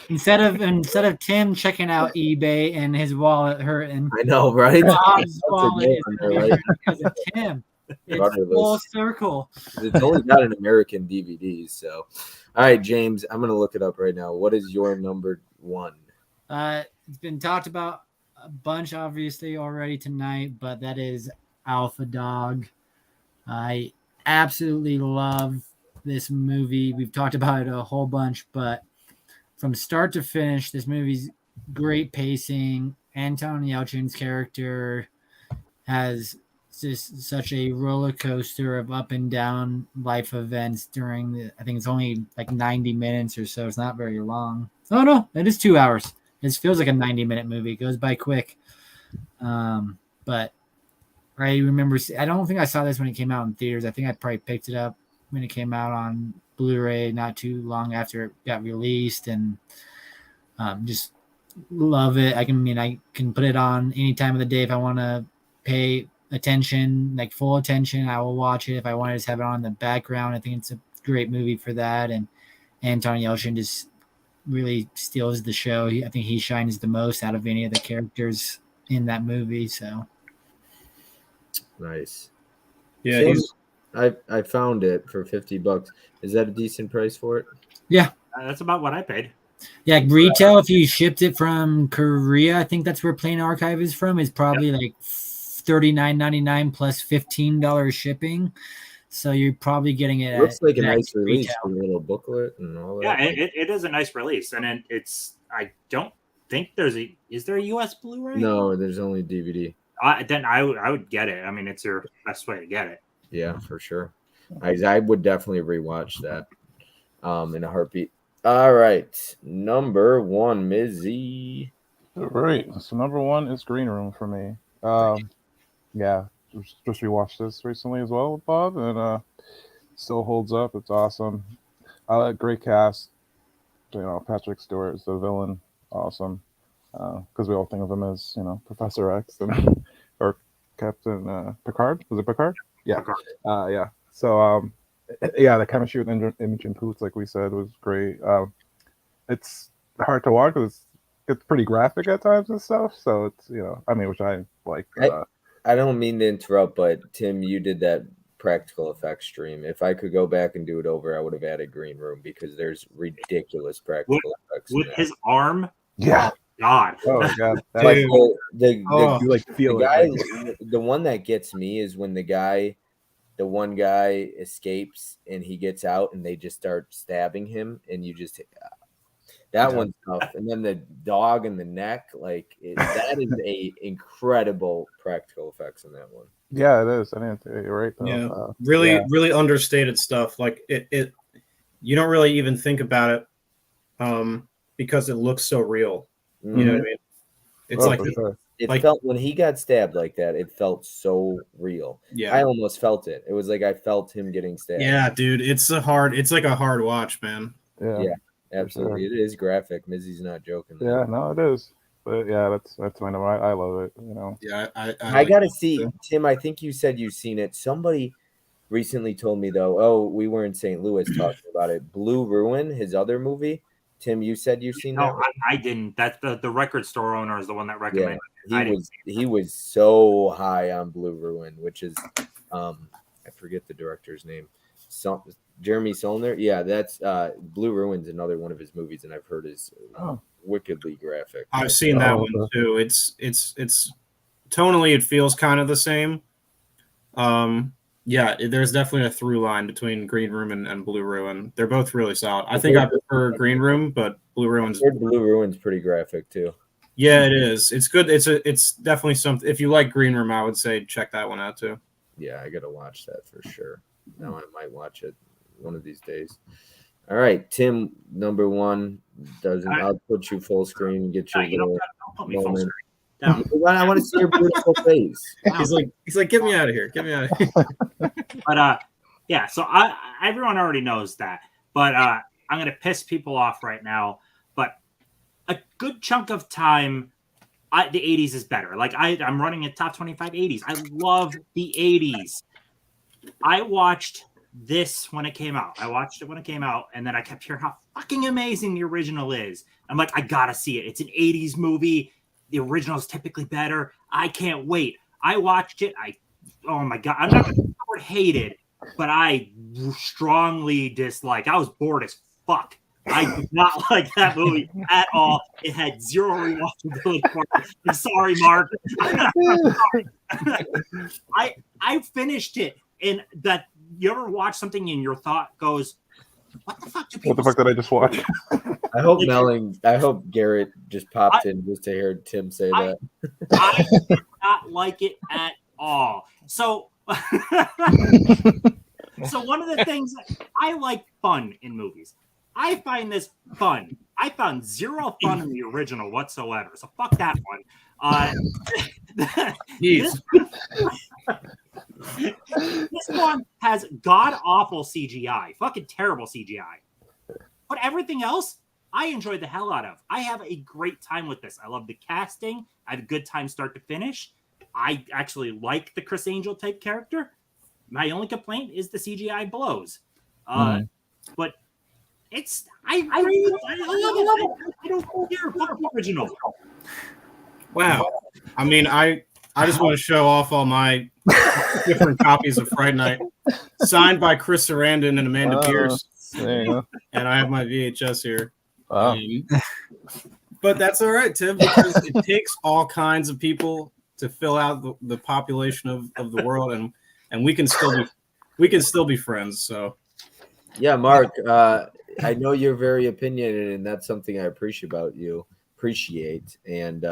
Speaker 2: Instead of Tim checking out eBay and his wallet hurting,
Speaker 1: I know, right?
Speaker 2: Bob's wallet is
Speaker 1: That's a good one, right?
Speaker 2: because of Tim. It's
Speaker 1: Rudderless.
Speaker 2: full circle.
Speaker 1: It's only got an American DVD. So, all right, James, I'm gonna look it up right now. What is your number one?
Speaker 2: It's been talked about a bunch, obviously, already tonight, but that is Alpha Dog. I absolutely love this movie. We've talked about it a whole bunch, but from start to finish, this movie's great pacing. Anton Yelchin's character has just such a roller coaster of up and down life events during I think it's only like 90 minutes or so. It's not very long. Oh no, it is 2 hours. It feels like a 90-minute movie. It goes by quick. But I remember, I don't think I saw this when it came out in theaters. I think I probably picked it up when it came out on Blu-ray not too long after it got released, and just love it. I can put it on any time of the day if I want to pay attention, like full attention. I will watch it. If I want to just have it on in the background, I think it's a great movie for that. And Anton Yelchin just really steals the show. I think he shines the most out of any of the characters in that movie. So
Speaker 1: nice.
Speaker 5: Yeah,
Speaker 1: I found it for $50. Is that a decent price for it?
Speaker 2: Yeah.
Speaker 4: That's about what I paid.
Speaker 2: Yeah, retail, if you shipped it from Korea, I think that's where Plain Archive is from, is probably like $39.99 plus $15 shipping. So you're probably getting it.
Speaker 1: It looks like a nice release
Speaker 2: retail.
Speaker 1: with a little booklet and all that.
Speaker 4: Yeah, it is a nice release, and it's. I don't think is there a US Blu-ray?
Speaker 1: No, there's only DVD.
Speaker 4: Then I would get it. I mean, it's your best way to get it.
Speaker 1: Yeah, for sure. I would definitely rewatch that in a heartbeat. All right, number one, Mizzy.
Speaker 3: All right, so number one is Green Room for me. Yeah, just rewatched this recently as well with Bob, and still holds up. It's awesome. Great cast. You know, Patrick Stewart is the villain. Awesome, because we all think of him as Professor X and or Captain Picard. Was it Picard? Yeah.
Speaker 4: Picard.
Speaker 3: Yeah. So yeah, the chemistry with Imogen Poots, like we said, was great. It's hard to watch because it's pretty graphic at times and stuff. So it's I mean, which I like.
Speaker 1: I don't mean to interrupt, but Tim, you did that practical effects stream. If I could go back and do it over, I would have added Green Room because there's ridiculous practical effects.
Speaker 4: With his arm.
Speaker 3: Yeah.
Speaker 4: God.
Speaker 3: Oh my God.
Speaker 1: Like
Speaker 5: Dude.
Speaker 3: You like feel
Speaker 1: the guy,
Speaker 3: it.
Speaker 1: the one that gets me is when the one guy escapes and he gets out and they just start stabbing him and you just that
Speaker 3: Yeah.
Speaker 1: one's tough. And then the dog in the neck, that is a incredible practical effects in that one.
Speaker 3: Yeah, it is. I didn't. You're right. Though.
Speaker 5: Yeah. Really understated stuff. Like it you don't really even think about it because it looks so real.
Speaker 1: Mm-hmm.
Speaker 5: You know what I mean? It's like
Speaker 3: for sure.
Speaker 1: It
Speaker 5: Like-
Speaker 1: felt when he got stabbed like that, it felt so real.
Speaker 5: yeah.
Speaker 1: I almost felt it. It was like I felt him getting stabbed.
Speaker 5: Yeah, dude, it's like a hard watch, man.
Speaker 3: Yeah.
Speaker 1: Yeah. Absolutely. It is graphic. Mizzy's not joking.
Speaker 3: Yeah. No, it is. But yeah, that's my number. I love it.
Speaker 5: Yeah,
Speaker 1: I gotta see, Tim. I think you said you've seen it. Somebody recently told me though. Oh, we were in St. Louis talking about it. Blue Ruin, his other movie. Tim, you said you've seen that.
Speaker 4: No, I didn't. That's the record store owner is the one that recommended.
Speaker 1: He was so high on Blue Ruin, which is I forget the director's name. Jeremy Solner. Yeah, that's Blue Ruin's another one of his movies, and I've heard is wickedly graphic.
Speaker 5: I've seen that one
Speaker 3: okay.
Speaker 5: too. It's tonally it feels kind of the same. Yeah, there's definitely a through line between Green Room and Blue Ruin. They're both really solid. I think I prefer Green Room, but Blue Ruin's
Speaker 1: Blue Ruin's pretty graphic too.
Speaker 5: Yeah, it is. It's good. It's definitely something. If you like Green Room, I would say check that one out too.
Speaker 1: Yeah, I gotta watch that for sure. Now I might watch it one of these days. All right, Tim, number one doesn't. I'll put you full screen and get your
Speaker 4: You don't
Speaker 1: little
Speaker 4: put me full
Speaker 1: moment.
Speaker 4: screen. Down.
Speaker 1: I want to see your beautiful face.
Speaker 5: He's like, get me out of here. Get me out of here.
Speaker 4: But yeah. So everyone already knows that. But I'm gonna piss people off right now. But a good chunk of time, the 80s is better. Like I'm running a top 25 80s. I love the 80s. I watched this when it came out. I watched it when it came out, and then I kept hearing how fucking amazing the original is. I'm like, I gotta see it. It's an 80s movie. The original is typically better. I can't wait. I watched it. Oh my God. I'm not going to hated, but I strongly dislike. I was bored as fuck. I did not like that movie at all. It had zero rewatchability for me. I'm sorry, Mark. I finished it, and that you ever watch something and your thought goes, "What the fuck do people?"
Speaker 3: What the fuck did I just watch?
Speaker 1: I hope Garrett just popped in just to hear Tim say that.
Speaker 4: I did not like it at all. So, so one of the things I like fun in movies. I find this fun. I found zero fun in the original whatsoever. So fuck that one. This one has god awful CGI, fucking terrible CGI. But everything else, I enjoyed the hell out of. I have a great time with this. I love the casting. I have a good time start to finish. I actually like the Chris Angel type character. My only complaint is the CGI blows. But it's I love it. I don't care. Fuck the original.
Speaker 5: Wow. I mean, I just want to show off all my different copies of Fright Night, signed by Chris Sarandon and Amanda Pierce.
Speaker 3: There you go.
Speaker 5: And I have my VHS here.
Speaker 3: Wow.
Speaker 5: But that's all right, Tim, because it takes all kinds of people to fill out the population of the world, and we can still be friends. So
Speaker 1: Yeah, Mark, I know you're very opinionated, and that's something I appreciate. And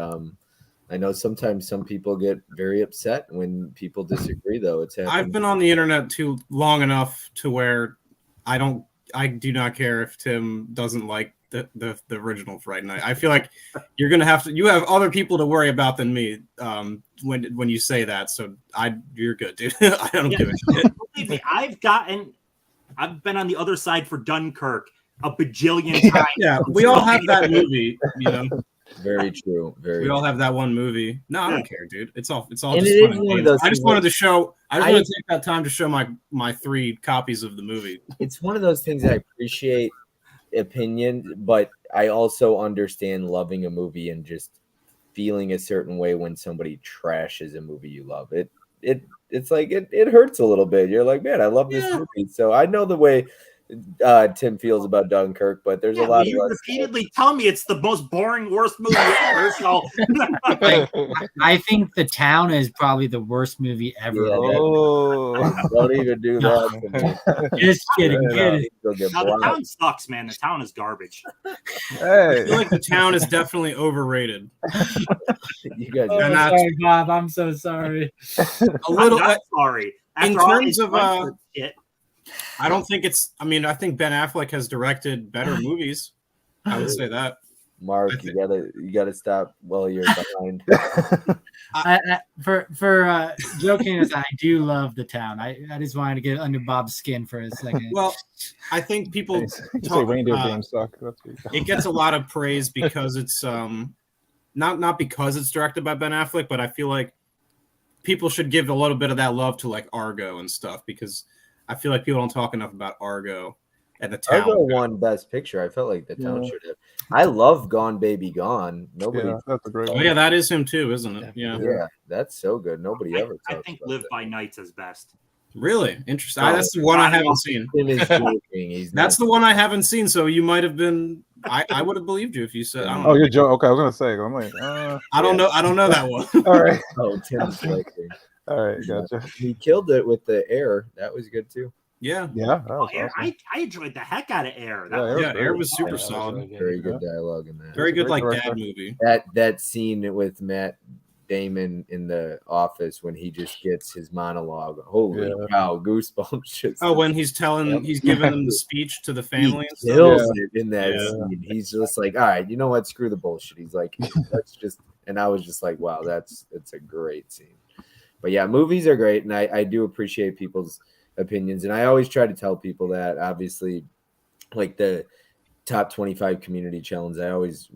Speaker 1: I know sometimes some people get very upset when people disagree, though.
Speaker 5: I've been on the internet too long enough to where I do not care if Tim doesn't like the original Fright Night. I feel like you have other people to worry about than me when you say that. So you're good, dude. I don't give a shit.
Speaker 4: Believe me, I've been on the other side for Dunkirk a bajillion times.
Speaker 5: Yeah, we all have that movie, you know.
Speaker 1: Very true.
Speaker 5: We all have that one movie. No, I don't care, dude. It's all just
Speaker 1: And
Speaker 5: fun.
Speaker 1: it is one of those
Speaker 5: I just
Speaker 1: things
Speaker 5: wanted to show. I just want to take that time to show my 3 copies of the movie.
Speaker 1: It's one of those things I appreciate opinion, but I also understand loving a movie and just feeling a certain way when somebody trashes a movie you love. It's like it hurts a little bit. You're like, man, I love this movie. So I know the way Tim feels about Dunkirk, but there's a lot of
Speaker 4: you repeatedly tell me it's the most boring, worst movie ever. So
Speaker 2: I think The Town is probably the worst movie ever.
Speaker 1: Don't even do that to me.
Speaker 2: Just kidding.
Speaker 4: The Town sucks, man. The Town is garbage.
Speaker 5: I feel like The Town is definitely overrated.
Speaker 1: You guys,
Speaker 2: Sorry, Bob. I'm so sorry.
Speaker 5: A little.
Speaker 4: I'm not sorry.
Speaker 5: In
Speaker 4: After all
Speaker 5: terms
Speaker 4: this
Speaker 5: of
Speaker 4: shit,
Speaker 5: I don't think it's. I mean, I think Ben Affleck has directed better movies. I would say that.
Speaker 1: Mark, you gotta stop while you're behind.
Speaker 2: For joking aside, I do love The Town. I just wanted to get under Bob's skin for a second.
Speaker 5: Well, I think people
Speaker 3: Say reindeer games suck.
Speaker 5: it gets a lot of praise because it's not because it's directed by Ben Affleck, but I feel like people should give a little bit of that love to like Argo and stuff, because I feel like people don't talk enough about Argo and The Town.
Speaker 1: Argo won Best Picture. I felt like The Town should have. I love Gone Baby Gone. Nobody.
Speaker 3: That's a great
Speaker 5: Oh
Speaker 3: one.
Speaker 5: yeah, that is him too, isn't it?
Speaker 1: Yeah, that's so good. Nobody ever.
Speaker 4: I
Speaker 1: talks
Speaker 4: think
Speaker 1: about
Speaker 4: Live
Speaker 1: that.
Speaker 4: by Night's is best.
Speaker 5: Really interesting.
Speaker 1: Oh,
Speaker 5: That's the one I haven't seen.
Speaker 1: Tim is joking. He's
Speaker 5: That's
Speaker 1: not.
Speaker 5: the one I haven't seen. So you might have been. I would have believed you if you said. I don't
Speaker 3: Oh,
Speaker 5: know.
Speaker 3: you're joking. Okay, I was gonna say. I'm like,
Speaker 5: I don't know. I don't know that one.
Speaker 3: all right,
Speaker 1: Oh, Tim's like.
Speaker 3: all right, gotcha.
Speaker 1: He killed it with the air. That was good too.
Speaker 5: Yeah,
Speaker 3: Yeah, that was
Speaker 4: Air,
Speaker 3: awesome.
Speaker 4: I enjoyed the heck out of Air. That
Speaker 3: Yeah,
Speaker 4: was,
Speaker 3: Air
Speaker 5: yeah, Air
Speaker 3: great.
Speaker 5: was super
Speaker 6: Yeah, that was
Speaker 5: solid.
Speaker 6: really good.
Speaker 1: Very good dialogue in that.
Speaker 5: Very good,
Speaker 3: Great
Speaker 5: like
Speaker 3: director.
Speaker 5: dad movie.
Speaker 1: That scene with Matt Damon in the office when he just gets his monologue. Holy
Speaker 3: Yeah.
Speaker 1: cow, goosebumps! Just
Speaker 5: Oh, when he's giving them the speech to the family and
Speaker 1: he
Speaker 5: stuff.
Speaker 1: kills it in that
Speaker 5: Yeah.
Speaker 1: scene. He's just like, all right, you know what? Screw the bullshit. He's like, let's just. And I was just like, wow, it's a great scene. But yeah, movies are great, and I do appreciate people's opinions, and I always try to tell people that. Obviously, like the top 25 community challenge, I always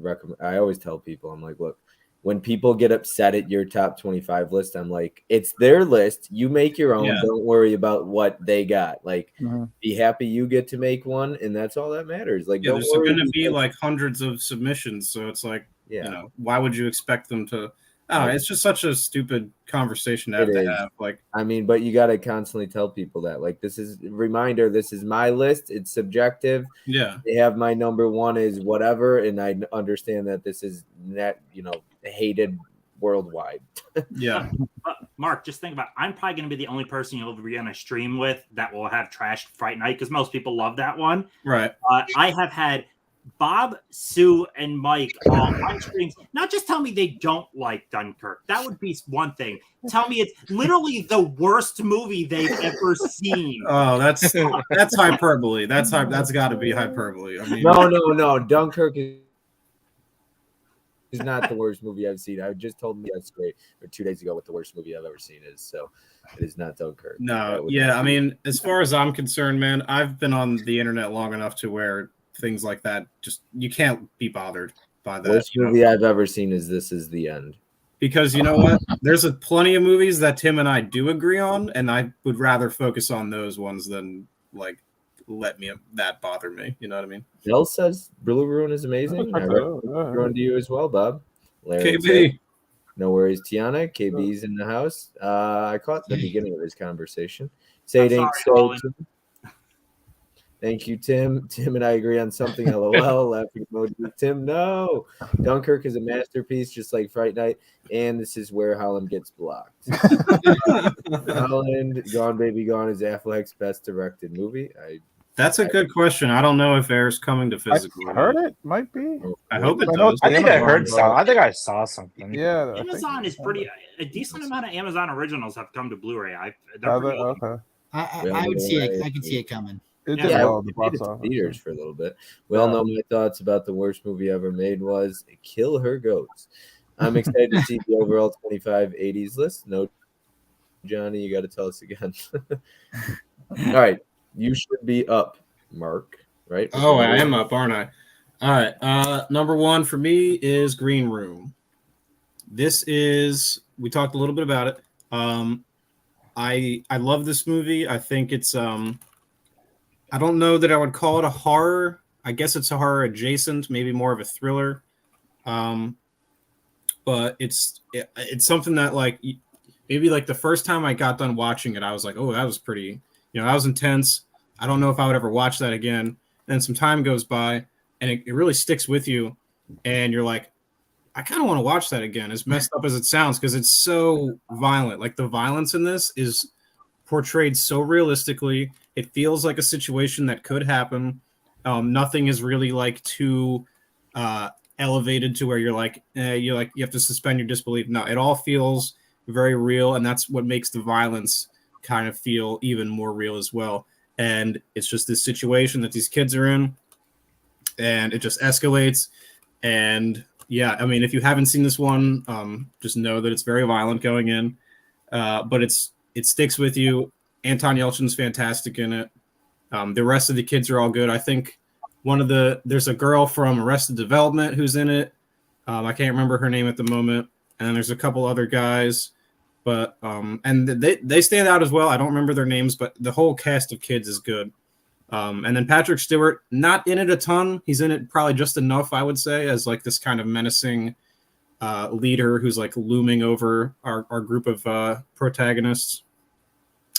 Speaker 1: tell people, I'm like, look, when people get upset at your top 25 list, I'm like, it's their list. You make your own.
Speaker 5: Yeah.
Speaker 1: Don't worry about what they got. Like,
Speaker 3: Mhm.
Speaker 1: be happy you get to make one, and that's all that matters. Like,
Speaker 5: Yeah,
Speaker 1: don't
Speaker 5: there's
Speaker 1: worry.
Speaker 5: going to be like hundreds of submissions, so it's like,
Speaker 1: Yeah.
Speaker 5: you know, why would you expect them to? Oh, it's just such a stupid conversation to have
Speaker 1: It
Speaker 5: to
Speaker 1: is.
Speaker 5: have. Like,
Speaker 1: I mean, but you got to constantly tell people that. Like, this is a reminder. This is my list. It's subjective.
Speaker 5: yeah,
Speaker 1: They have my number one is whatever, and I understand that this is hated worldwide.
Speaker 5: yeah,
Speaker 4: but Mark, just think about it. I'm probably going to be the only person you'll be on a stream with that will have trashed Fright Night because most people love that one.
Speaker 5: right.
Speaker 4: I have had Bob, Sue, and Mike all on streams. Not just tell me they don't like Dunkirk. That would be one thing. Tell me it's literally the worst movie they've ever seen.
Speaker 5: Oh, that's hyperbole. That's got to be hyperbole. I mean,
Speaker 1: No. Dunkirk is not the worst movie I've seen. I just told me yesterday or 2 days ago what the worst movie I've ever seen is. So it is not Dunkirk.
Speaker 5: no, yeah. I mean, as far as I'm concerned, man, I've been on the internet long enough to where things like that just you can't be bothered by that.
Speaker 1: Worst
Speaker 5: you know?
Speaker 1: movie I've ever seen is This Is the End.
Speaker 5: Because you know what? There's plenty of movies that Tim and I do agree on, and I would rather focus on those ones than like let that bother me. You know what I mean?
Speaker 1: Bill says Blue Ruin is amazing. I recommend to you as well, Bob. Larry
Speaker 5: KB.
Speaker 1: No worries, Tiana. KB's in the house. I caught the beginning of this conversation. Say it ain't so. Thank you, Tim. Tim and I agree on something. LOL. Laughing emoji. Tim, no. Dunkirk is a masterpiece, just like Fright Night. And this is where Holland gets blocked. Holland, Gone Baby Gone is Affleck's best directed movie.
Speaker 5: That's a good question. I don't know if Air's coming to physical.
Speaker 3: I heard it might be.
Speaker 5: I hope it
Speaker 3: I know
Speaker 5: does.
Speaker 6: I think I
Speaker 3: Amazon,
Speaker 6: heard
Speaker 3: but-
Speaker 6: some. I think I saw something.
Speaker 3: Yeah, I
Speaker 4: Amazon
Speaker 3: think-
Speaker 4: is pretty. A decent amount of Amazon originals have come to Blu-ray. They're
Speaker 3: Are they?
Speaker 4: pretty old.
Speaker 3: Okay.
Speaker 2: I would see it. I can see it coming.
Speaker 3: It
Speaker 4: Yeah,
Speaker 3: did well
Speaker 1: we
Speaker 3: at the
Speaker 1: made
Speaker 3: box
Speaker 1: it to
Speaker 3: office.
Speaker 1: theaters for a little bit. We all know my thoughts about the worst movie ever made was Kill Her Goats. I'm excited to see the overall 25 80s list. No, Johnny, you got to tell us again. All right. You should be up, Mark, right?
Speaker 5: Oh, I am up, aren't I? All right. Number one for me is Green Room. We talked a little bit about it. I love this movie. I think it's I don't know that I would call it a horror. I guess it's a horror adjacent, maybe more of a thriller. But it's something that like maybe like the first time I got done watching it, I was like, oh, that was pretty, that was intense. I don't know if I would ever watch that again. Then some time goes by and it really sticks with you. And you're like, I kind of want to watch that again, as messed up as it sounds, because it's so violent. Like the violence in this is portrayed so realistically. It feels like a situation that could happen. Nothing is really like too elevated to where you're like you have to suspend your disbelief. No, it all feels very real, and that's what makes the violence kind of feel even more real as well. And it's just this situation that these kids are in, and it just escalates. And yeah, I mean, if you haven't seen this one, just know that it's very violent going in, but it sticks with you. Anton Yelchin's fantastic in it. The rest of the kids are all good. I think there's a girl from Arrested Development who's in it. I can't remember her name at the moment. And there's a couple other guys, but and they stand out as well. I don't remember their names, but the whole cast of kids is good. And then Patrick Stewart, not in it a ton. He's in it probably just enough, I would say, as like this kind of menacing leader who's like looming over our group of protagonists.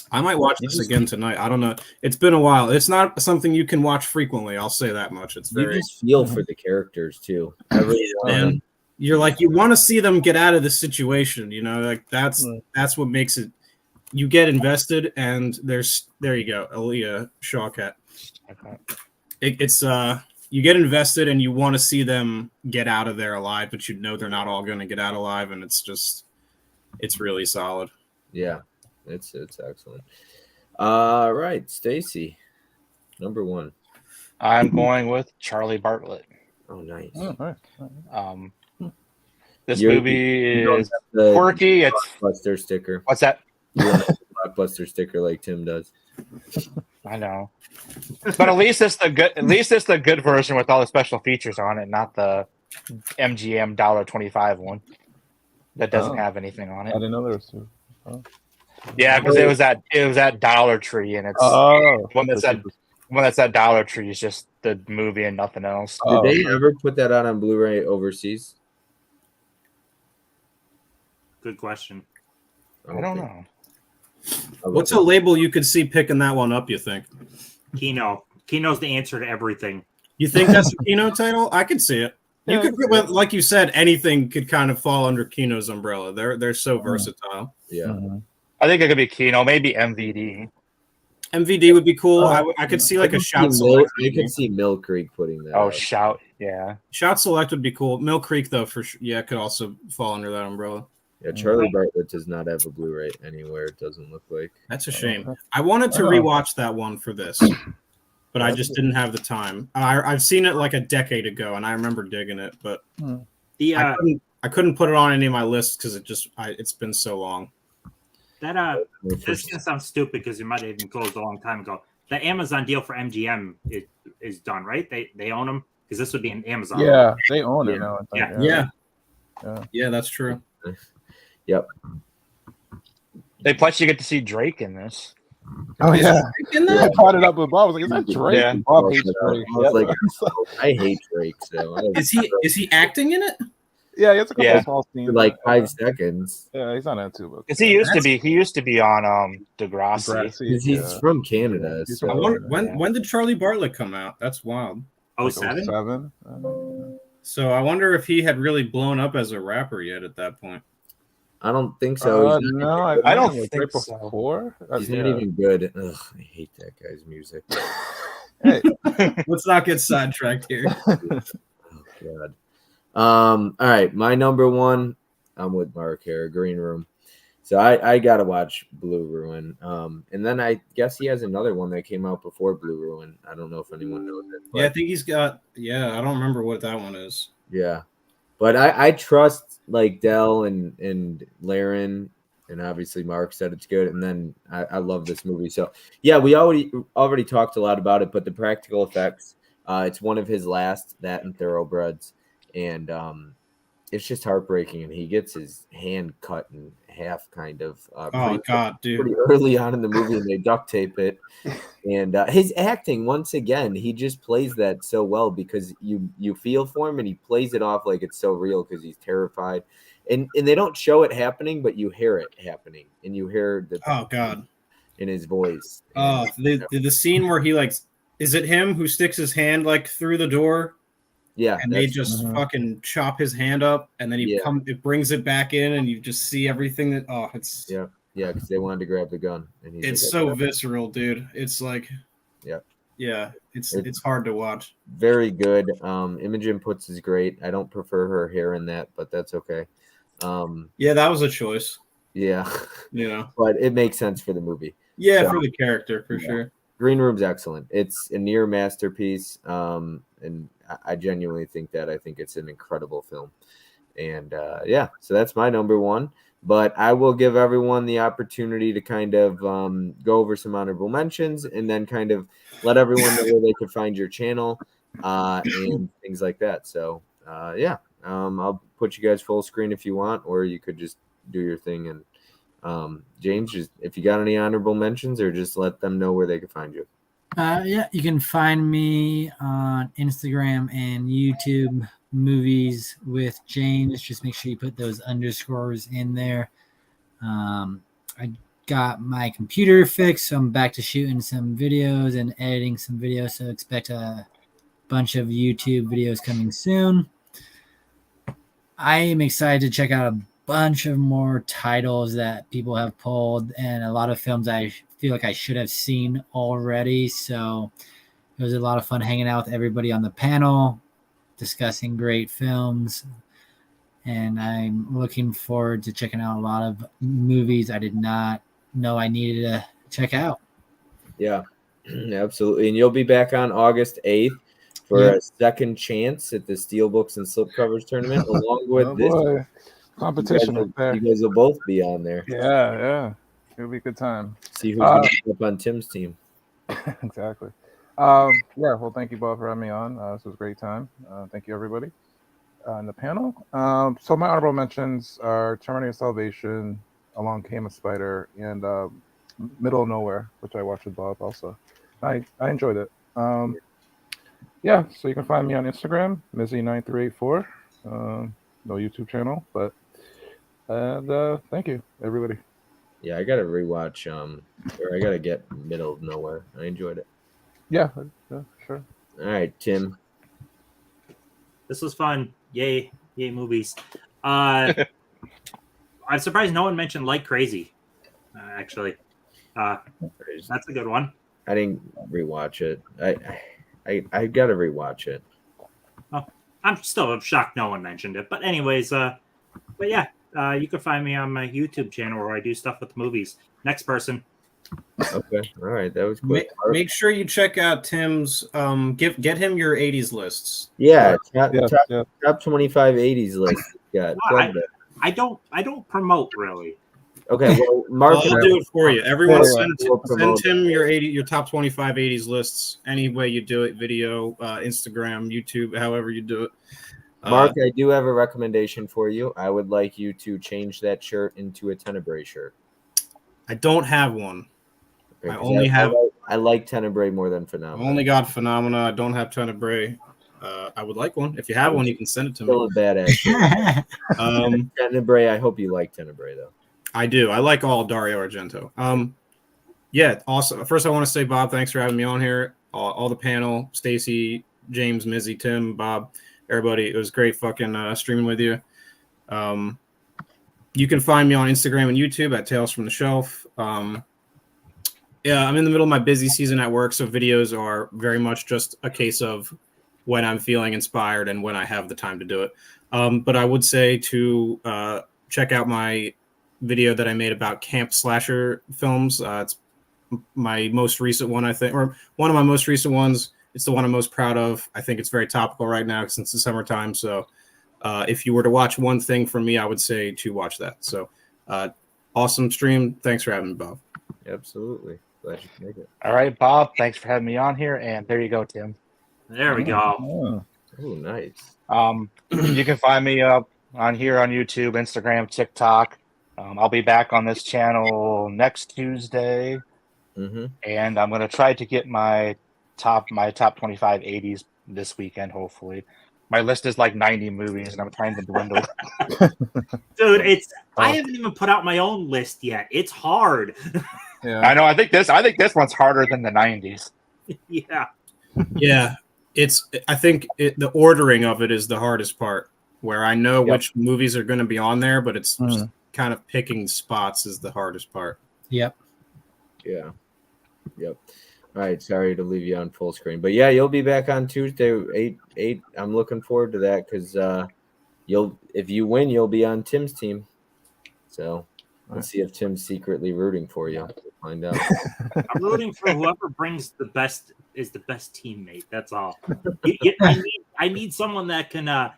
Speaker 5: I might watch this again tonight. I don't know. It's been a while. It's not something you can watch frequently. I'll say that much. It's very.
Speaker 1: You just feel for the characters too.
Speaker 5: And you're like, you want to see them get out of this situation. Like that's what makes it you get invested, and there you go, Aaliyah Shawkat.
Speaker 6: Okay.
Speaker 5: It's you get invested, and you want to see them get out of there alive, but you know they're not all going to get out alive, and it's really solid.
Speaker 1: Yeah, it's excellent. All right, Stacy, number 1.
Speaker 6: I'm going with Charlie Bartlett.
Speaker 1: Oh, nice.
Speaker 3: Oh, nice.
Speaker 6: This
Speaker 1: You
Speaker 6: ate
Speaker 1: don't
Speaker 6: is
Speaker 1: have the
Speaker 6: quirky. It's
Speaker 1: blockbuster sticker.
Speaker 6: what's that?
Speaker 1: You don't have the blockbuster sticker like Tim does.
Speaker 6: I know, but at least it's the good. At least it's the good version with all the special features on it, not the MGM $1.25 one that doesn't
Speaker 3: Oh.
Speaker 6: have anything on
Speaker 3: I
Speaker 6: it.
Speaker 3: didn't know there was two. Oh.
Speaker 6: Yeah, because it was at Dollar Tree, and it's
Speaker 3: Oh,
Speaker 6: one that's at Dollar Tree is just the movie and nothing else.
Speaker 1: Did they
Speaker 3: okay.
Speaker 1: ever put that out on Blu-ray overseas?
Speaker 4: Good question.
Speaker 6: I don't know.
Speaker 5: What's a label you could see picking that one up, you think?
Speaker 4: Kino. Kino's the answer to everything.
Speaker 5: You think that's a Kino title? I could see it. You
Speaker 3: Yeah,
Speaker 5: could,
Speaker 3: I can see
Speaker 5: well, like you said, anything could kind of fall under Kino's umbrella. They're so versatile.
Speaker 1: Yeah.
Speaker 3: Mhm.
Speaker 6: I think it could be Kino, maybe MVD.
Speaker 5: MVD would be cool. I could see like a Shout Select.
Speaker 1: I could see Mill Creek putting that.
Speaker 6: Oh,
Speaker 1: out.
Speaker 6: Shout, yeah.
Speaker 5: Shout Select would be cool. Mill Creek, though, for sure. Yeah, could also fall under that umbrella.
Speaker 1: Yeah, Charlie Bartlett does not have a Blu-ray anywhere. It doesn't look like.
Speaker 5: That's a shame. I wanted to rewatch that one for this, but I just didn't have the time. I've seen it like a decade ago, and I remember digging it, but
Speaker 4: The
Speaker 5: I couldn't put it on any of my lists because it's been so long.
Speaker 4: this is gonna sound stupid because it might have even closed a long time ago. The Amazon deal for MGM is done, right? They own them because this would be an Amazon.
Speaker 3: Yeah, they own it now. I think.
Speaker 5: Yeah, that's true.
Speaker 1: Yep.
Speaker 6: Plus, you get to see Drake in this.
Speaker 3: Oh yeah.
Speaker 5: In
Speaker 3: I
Speaker 5: that?
Speaker 3: brought it up with Bob. I was like, "Is that Drake?"
Speaker 6: Yeah.
Speaker 3: Bob hates Drake.
Speaker 1: I was like, I hate Drake. So
Speaker 5: Is he acting in it?
Speaker 3: Yeah, he has a couple
Speaker 6: Yeah.
Speaker 3: of small scenes.
Speaker 1: for like 5 seconds.
Speaker 3: Yeah, he's on that too. But
Speaker 6: Because he used to be on Degrassi.
Speaker 3: Degrassi,
Speaker 1: Because he's from Canada.
Speaker 3: He's
Speaker 1: So
Speaker 5: I
Speaker 3: from-
Speaker 5: wonder,
Speaker 6: Yeah.
Speaker 5: when did Charlie Bartlett come out? That's wild.
Speaker 3: like
Speaker 4: 07?
Speaker 3: 07.
Speaker 5: So I wonder if he had really blown up as a rapper yet at that point.
Speaker 1: I don't think so. He's
Speaker 3: No,
Speaker 6: I don't
Speaker 3: think
Speaker 6: think
Speaker 3: right
Speaker 6: so.
Speaker 3: before.
Speaker 1: not even good. Ugh, I hate that guy's music.
Speaker 3: Hey,
Speaker 5: Let's not get sidetracked here.
Speaker 1: Oh God. All right, my number 1. I'm with Mark here. Green Room. So I gotta watch Blue Ruin. And then I guess he has another one that came out before Blue Ruin. I don't know if anyone knows it. But
Speaker 5: Yeah, I think he's got. Yeah, I don't remember what that one is.
Speaker 1: yeah. But I trust like Dell and Laren, and obviously Mark said it's good. And then I love this movie. So yeah, we already talked a lot about it, but the practical effects, it's one of his last, that and Thoroughbreds. And it's just heartbreaking. And he gets his hand cut in half kind of
Speaker 5: Oh God, dude.
Speaker 1: pretty early on in the movie, and they duct tape it. And his acting, once again, he just plays that so well because you feel for him, and he plays it off like it's so real because he's terrified. And they don't show it happening, but you hear it happening, and you hear the
Speaker 5: Oh God.
Speaker 1: in his voice.
Speaker 5: Oh, the scene where he like, is it him who sticks his hand like through the door?
Speaker 1: Yeah,
Speaker 5: And they just fucking chop his hand up, and then it brings it back in, and you just see everything that. Oh, it's
Speaker 1: because they wanted to grab the gun, and he's
Speaker 5: it's
Speaker 1: like,
Speaker 5: so visceral, dude. It's like, it's hard to watch.
Speaker 1: very good. Imogen Poots is great. I don't prefer her hair in that, but that's okay.
Speaker 5: Yeah, that was a choice.
Speaker 1: Yeah,
Speaker 5: You know.
Speaker 1: but it makes sense for the movie.
Speaker 5: Yeah,
Speaker 1: So-
Speaker 5: for the character, for sure.
Speaker 1: Green Room's excellent. It's a near masterpiece, and I genuinely think that. I think it's an incredible film, and so that's my number 1. But I will give everyone the opportunity to kind of go over some honorable mentions, and then kind of let everyone know where they can find your channel and things like that. So I'll put you guys full screen if you want, or you could just do your thing. And James, just if you got any honorable mentions, or just let them know where they can find you.
Speaker 2: You can find me on Instagram and YouTube, Movies with James. Just make sure you put those underscores in there. I got my computer fixed, so I'm back to shooting some videos and editing some videos, so expect a bunch of YouTube videos coming soon. I am excited to check out a bunch of more titles that people have pulled, and a lot of films I feel like I should have seen already. So it was a lot of fun hanging out with everybody on the panel, discussing great films. And I'm looking forward to checking out a lot of movies I did not know I needed to check out.
Speaker 1: Yeah, absolutely. And you'll be back on August 8th for a second chance at the Steelbooks and Slipcovers tournament, along with
Speaker 3: Oh
Speaker 1: this.
Speaker 3: boy, competition
Speaker 1: You
Speaker 3: up there.
Speaker 1: guys will both be on there.
Speaker 3: Yeah, it'll be a good time.
Speaker 1: See who's going to end up on Tim's team.
Speaker 3: Exactly. Well, thank you, Bob, for having me on. This was a great time. Thank you, everybody on the panel. So my honorable mentions are Terminator Salvation, Along Came a Spider, and Middle of Nowhere, which I watched with Bob also. I enjoyed it. So you can find me on Instagram, Mizzy9384. No YouTube channel, but thank you, everybody.
Speaker 1: Yeah, I got to rewatch, or I got to get Middle of Nowhere. I enjoyed it.
Speaker 3: Yeah, sure.
Speaker 1: All right, Tim.
Speaker 4: This was fun. Yay movies. I'm surprised no one mentioned Like Crazy. Actually, that's a good one.
Speaker 1: I didn't rewatch it. I got to rewatch it.
Speaker 4: Oh, I'm still shocked no one mentioned it. But anyways, but yeah, you can find me on my YouTube channel where I do stuff with movies. Next person.
Speaker 1: Okay, all right, that was quick.
Speaker 5: Make sure you check out Tim's. Get him your 80s lists.
Speaker 1: Yeah,
Speaker 3: Yeah.
Speaker 1: top 25 80s list. Yeah,
Speaker 4: Well, I don't promote really.
Speaker 1: okay. Well, Mark,
Speaker 5: I'll do it for you. Everyone,
Speaker 1: We'll
Speaker 5: send
Speaker 1: promote
Speaker 5: Tim your top 25 80s lists. Any way you do it, video, Instagram, YouTube, however you do it.
Speaker 1: Mark, I do have a recommendation for you. I would like you to change that shirt into a Tenebrae shirt.
Speaker 5: I don't have one.
Speaker 1: Okay, I like Tenebrae more than
Speaker 5: I
Speaker 1: Phenomena.
Speaker 5: only got Phenomena. I don't have Tenebrae. I would like one. If you have one, you can send it to
Speaker 1: Still
Speaker 5: me.
Speaker 1: a badass shirt. Tenebrae, I hope you like Tenebrae though.
Speaker 5: I do. I like all Dario Argento. Yeah, awesome. First, I want to say, Bob, thanks for having me on here. All the panel, Stacy, James, Mizzy, Tim, Bob, everybody. It was great fucking streaming with you. You can find me on Instagram and YouTube at Tales from the Shelf. Yeah, I'm in the middle of my busy season at work, so videos are very much just a case of when I'm feeling inspired and when I have the time to do it. But I would say to check out my video that I made about camp slasher films. It's my most recent one, I think, or one of my most recent ones. It's the one I'm most proud of. I think it's very topical right now since the summertime. So if you were to watch one thing from me, I would say to watch that. So awesome stream. Thanks for having me, Bob.
Speaker 1: Absolutely. Glad you could make it.
Speaker 6: All right, Bob. Thanks for having me on here, and there you go, Tim.
Speaker 4: There we go.
Speaker 1: Oh, nice.
Speaker 6: You can find me up on here on YouTube, Instagram, TikTok. I'll be back on this channel next Tuesday, and I'm gonna try to get my top 25 80s this weekend. Hopefully, my list is like 90 movies, and I'm trying to dwindle.
Speaker 4: Dude, I haven't even put out my own list yet. It's hard.
Speaker 3: Yeah,
Speaker 6: I know. I think this one's harder than the 90s.
Speaker 4: Yeah.
Speaker 5: Yeah, I think the ordering of it is the hardest part, where I know which movies are going to be on there, but it's just kind of picking spots is the hardest part.
Speaker 2: Yep.
Speaker 1: Yeah. Yep. All right. Sorry to leave you on full screen, but yeah, you'll be back on Tuesday, 8. I'm looking forward to that because if you win, you'll be on Tim's team. So let's see if Tim's secretly rooting for you. We'll find out.
Speaker 4: I'm rooting for whoever brings the best teammate. That's all. I need someone that can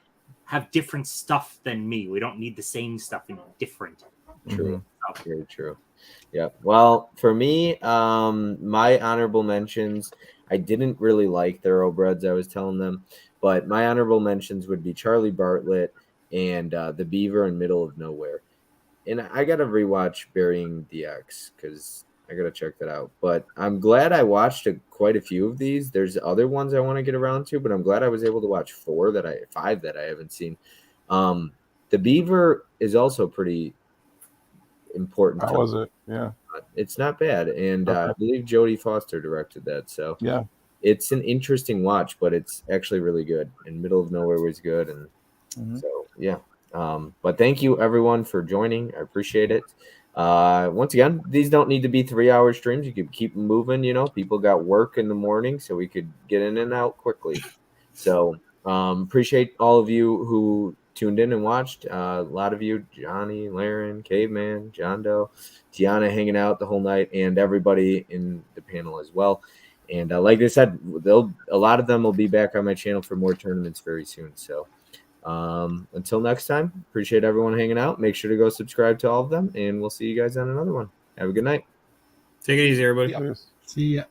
Speaker 4: have different stuff than me. We don't need the same stuff and different.
Speaker 1: True. Very true. Yeah. Well, for me, my honorable mentions, I didn't really like Thoroughbreds, I was telling them, but my honorable mentions would be Charlie Bartlett and The Beaver and Middle of Nowhere. And I got to rewatch Burying the X because I got to check that out. But I'm glad I watched quite a few of these. There's other ones I want to get around to, but I'm glad I was able to watch 5 that I haven't seen. The Beaver is also pretty important.
Speaker 3: How was it? Yeah.
Speaker 1: It's not bad. And I believe Jodie Foster directed that. So
Speaker 3: yeah,
Speaker 1: it's an interesting watch, but it's actually really good. And Middle of Nowhere was good. And so, yeah. But thank you everyone for joining. I appreciate it. Once again, these don't need to be 3-hour streams. You could keep them moving. People got work in the morning, so we could get in and out quickly. So appreciate all of you who tuned in and watched. A lot of you, Johnny, Laren, Caveman, John Doe, Tiana hanging out the whole night, and everybody in the panel as well. And like I said, a lot of them will be back on my channel for more tournaments very soon. So until next time, appreciate everyone hanging out. Make sure to go subscribe to all of them, and we'll see you guys on another one. Have a good night.
Speaker 5: Take it easy, everybody.
Speaker 3: Cheers.
Speaker 2: See ya.